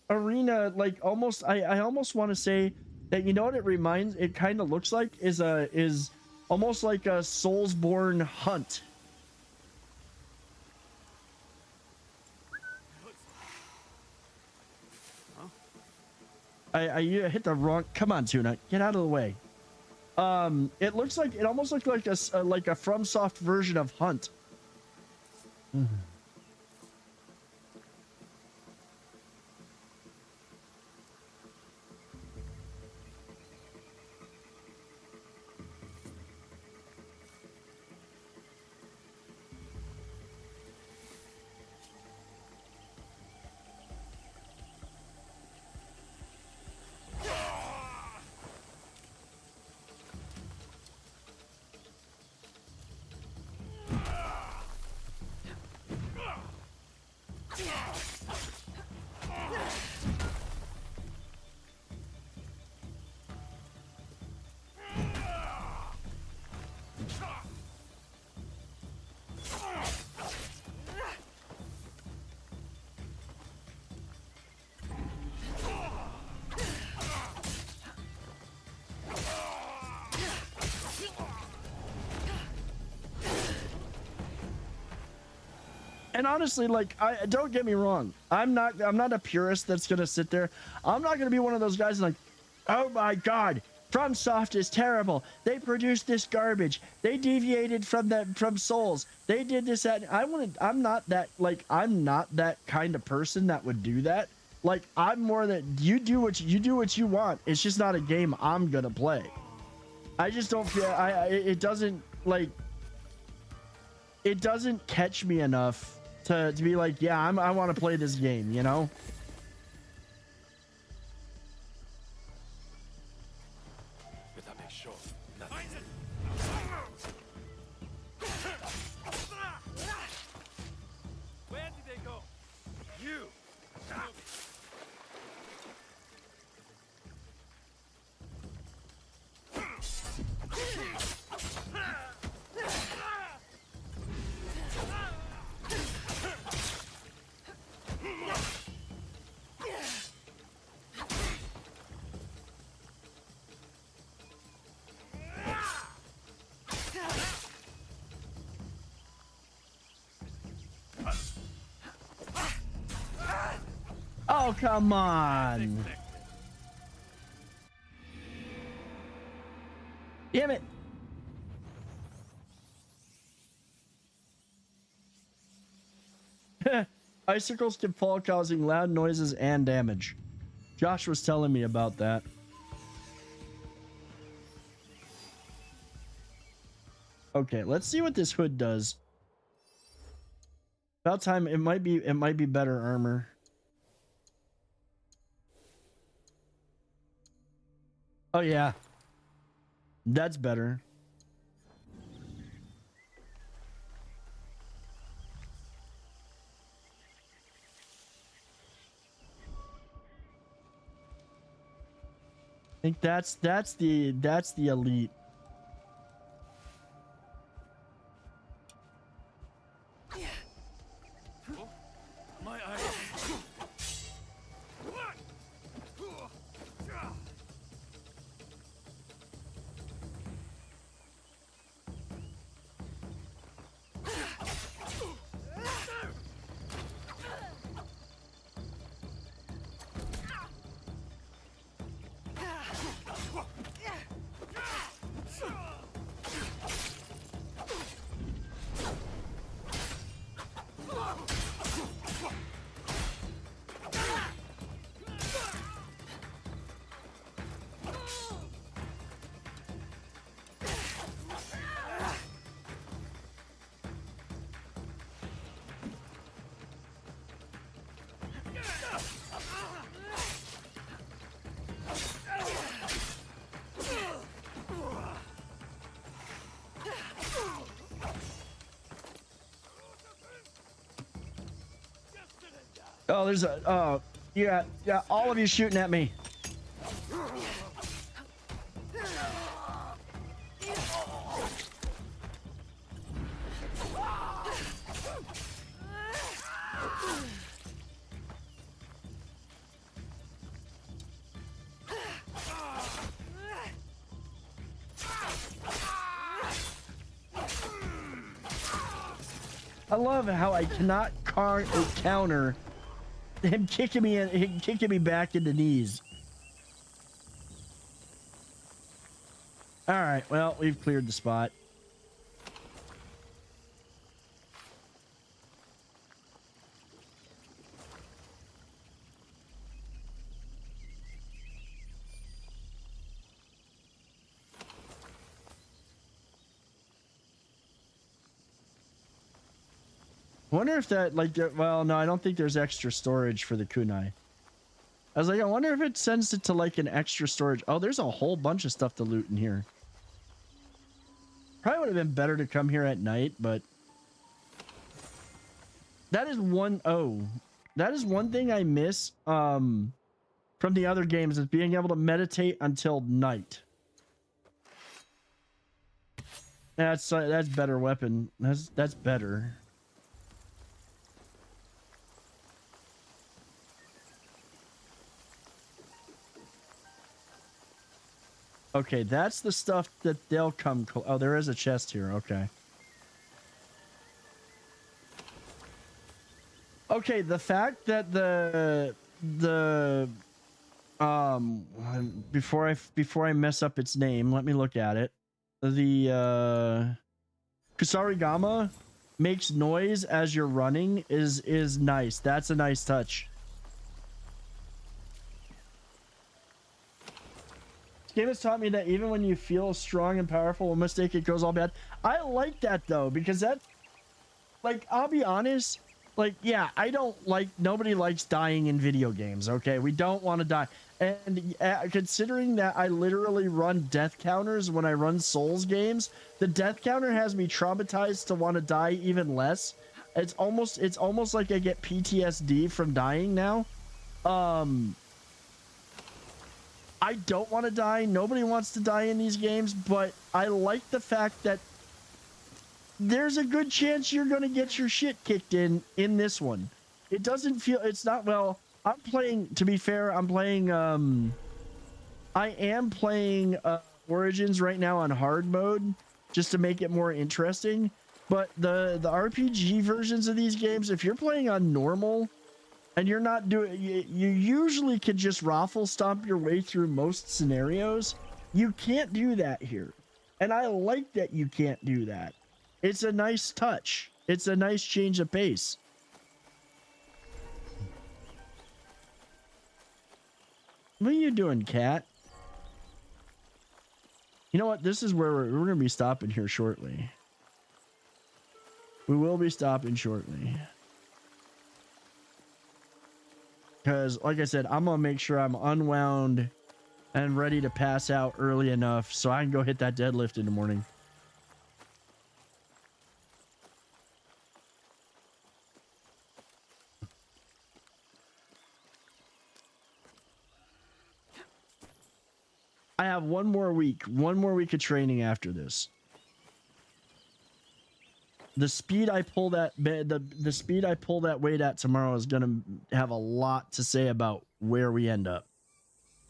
A: arena, like almost. I almost want to say that, you know what it kind of looks like is almost like a Soulsborne hunt. I hit the wrong. Come on, Tuna, get out of the way. It almost looks like a FromSoft version of Hunt. And honestly, like, don't get me wrong, I'm not a purist that's gonna sit there. I'm not gonna be one of those guys like, oh my god, FromSoft is terrible. They produced this garbage. They deviated from Souls. They did this, that. I'm not that kind of person that would do that. Like, I'm more that you do what you want. It's just not a game I'm gonna play. I just don't feel it doesn't catch me enough to be like, yeah, I want to play this game, you know?
K: Better make sure.
E: Where did they go? You!
A: Oh, come on. Damn it. Icicles can fall, causing loud noises and damage. Josh was telling me about that. Okay, let's see what this hood does. About time. It might be better armor. Oh yeah. That's better. I think that's the elite.
E: My eyes.
A: Oh, there's a yeah, all of you shooting at me. I love how I cannot counter him kicking me back in the knees. All right, well, we've cleared the spot. I wonder if that, like, well, no, I don't think there's extra storage for the kunai. I was like, I wonder if it sends it to like an extra storage. Oh, there's a whole bunch of stuff to loot in here. Probably would have been better to come here at night, but that is one thing I miss from the other games, is being able to meditate until night. That's better weapon. That's better. Okay, that's the stuff that they'll come. Oh, there is a chest here. Okay. Okay, the fact that before I mess up its name, let me look at it. The Kusarigama makes noise as you're running is nice. That's a nice touch. Game has taught me that even when you feel strong and powerful, a mistake, it goes all bad. I like that though, because that, like, I'll be honest, like, yeah, nobody likes dying in video games. Okay, we don't want to die, and considering that I literally run death counters when I run Souls games, the death counter has me traumatized to want to die even less. It's almost like I get PTSD from dying now. I don't want to die. Nobody wants to die in these games, but I like the fact that there's a good chance you're going to get your shit kicked in this one. It doesn't feel, it's not, well, I'm playing, to be fair, I am playing Origins right now on hard mode just to make it more interesting. But the RPG versions of these games, if you're playing on normal, And you're not doing, you usually could just raffle stomp your way through most scenarios. You can't do that here. And I like that you can't do that. It's a nice touch. It's a nice change of pace. What are you doing, cat? You know what? This is where we're going to be stopping here shortly. We will be stopping shortly. Because, like I said, I'm going to make sure I'm unwound and ready to pass out early enough so I can go hit that deadlift in the morning. I have one more week of training after this. The speed I pull that the speed I pull that weight at tomorrow is gonna have a lot to say about where we end up.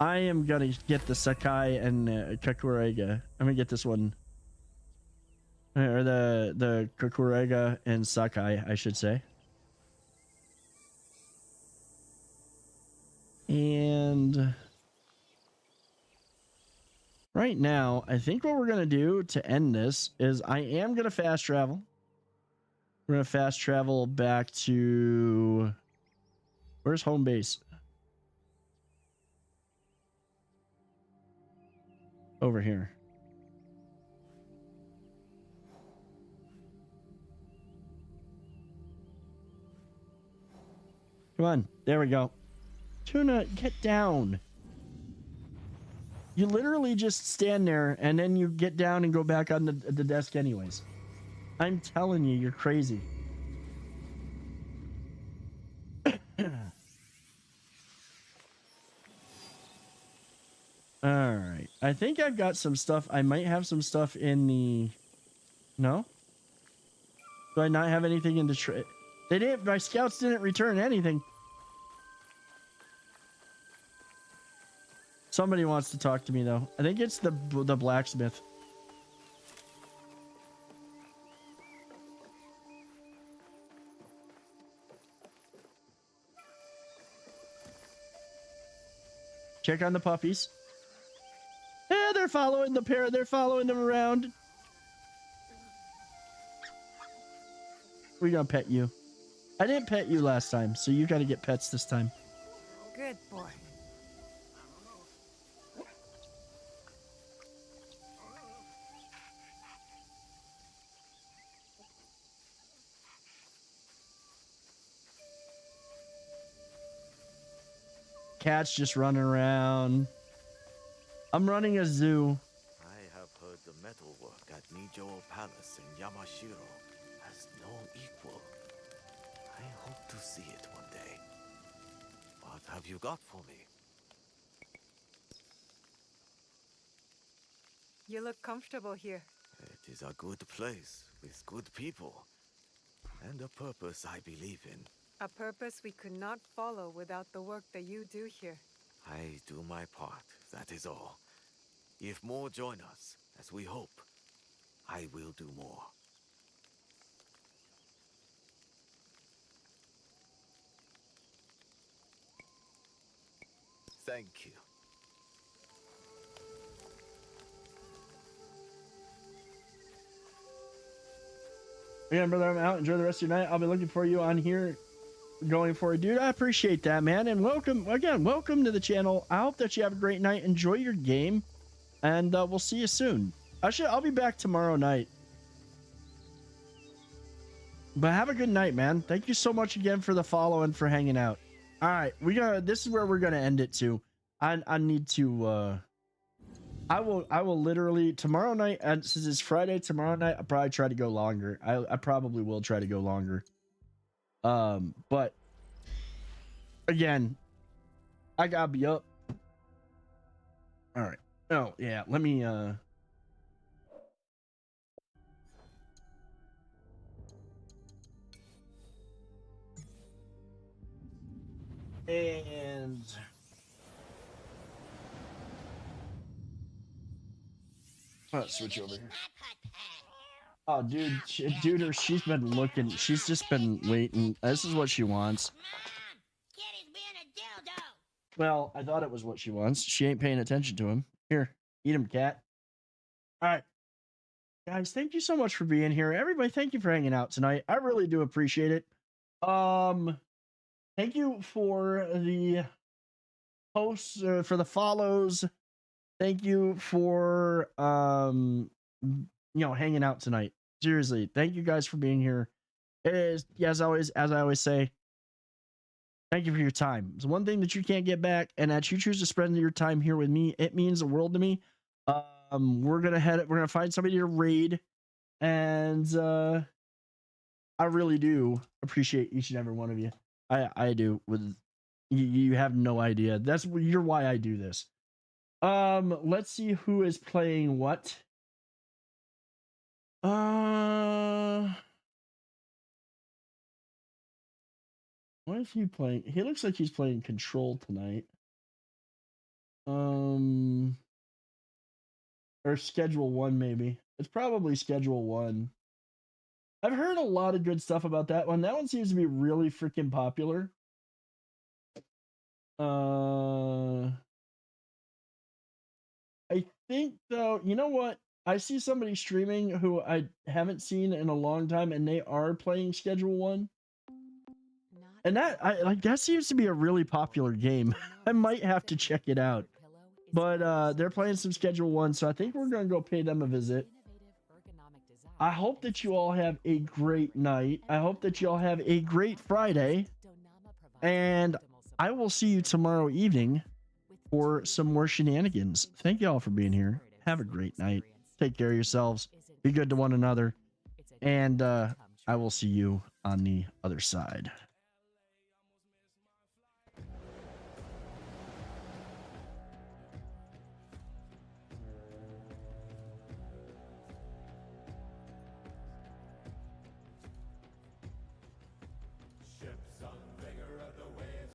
A: I am gonna get the Sakai and Kakurega. I'm gonna get this one, or the Kakurega and Sakai, I should say. And right now, I think what we're gonna do to end this is I am gonna fast travel. We're gonna fast travel back to, where's home base? Over here. Come on, there we go. Tuna, get down. You literally just stand there and then you get down and go back on the desk anyways. I'm telling you, you're crazy. All right. I think I've got some stuff. I might have some stuff in the... No? Do I not have anything in the trade? They didn't... My scouts didn't return anything. Somebody wants to talk to me, though. I think it's the blacksmith. Check on the puppies. Yeah, they're following the pair. They're following them around. We're gonna pet you. I didn't pet you last time, so you gotta get pets this time.
B: Good boy.
A: Cat's just running around. I'm running a zoo.
T: I have heard the metalwork at Nijo Palace in Yamashiro has no equal. I hope to see it one day. What have you got for me?
B: You look comfortable here.
T: It is a good place with good people and a purpose I believe in.
B: A purpose we could not follow without the work that you do here.
T: I do my part, that is all. If more join us, as we hope, I will do more. Thank you.
A: Again, brother, I'm out. Enjoy the rest of your night. I'll be looking for you on here going forward, dude. I appreciate that, man. And welcome to the channel. I hope that you have a great night. Enjoy your game. And we'll see you soon. I'll be back tomorrow night. But have a good night, man. Thank you so much again for the follow and for hanging out. All right, this is where we're gonna end it too. I need to I will literally tomorrow night, and since it's Friday, tomorrow night I'll probably try to go longer. I probably will try to go longer. But again, I gotta be up. All right. Oh yeah, let me and let's switch over here. Oh, dude, she's been looking. She's just been waiting. This is what she wants. Well, I thought it was what she wants. She ain't paying attention to him. Here, eat him, cat. All right. Guys, thank you so much for being here. Everybody, thank you for hanging out tonight. I really do appreciate it. Thank you for the posts, for the follows. Thank you for hanging out tonight. Seriously, thank you guys for being here. It is, as I always say, thank you for your time. It's one thing that you can't get back, and that you choose to spend your time here with me. It means the world to me. We're gonna find somebody to raid, and I really do appreciate each and every one of you. I do. With you have no idea. You're why I do this. Let's see who is playing what. What is he playing? He looks like he's playing Control tonight. Or Schedule 1, maybe. It's probably Schedule 1. I've heard a lot of good stuff about that one. That one seems to be really freaking popular. I think, though, you know what? I see somebody streaming who I haven't seen in a long time, and they are playing Schedule 1. And that seems to be a really popular game. I might have to check it out. But they're playing some Schedule 1, so I think we're going to go pay them a visit. I hope that you all have a great night. I hope that you all have a great Friday. And I will see you tomorrow evening for some more shenanigans. Thank you all for being here. Have a great night. Take care of yourselves. Be good to one another. And I will see you on the other side.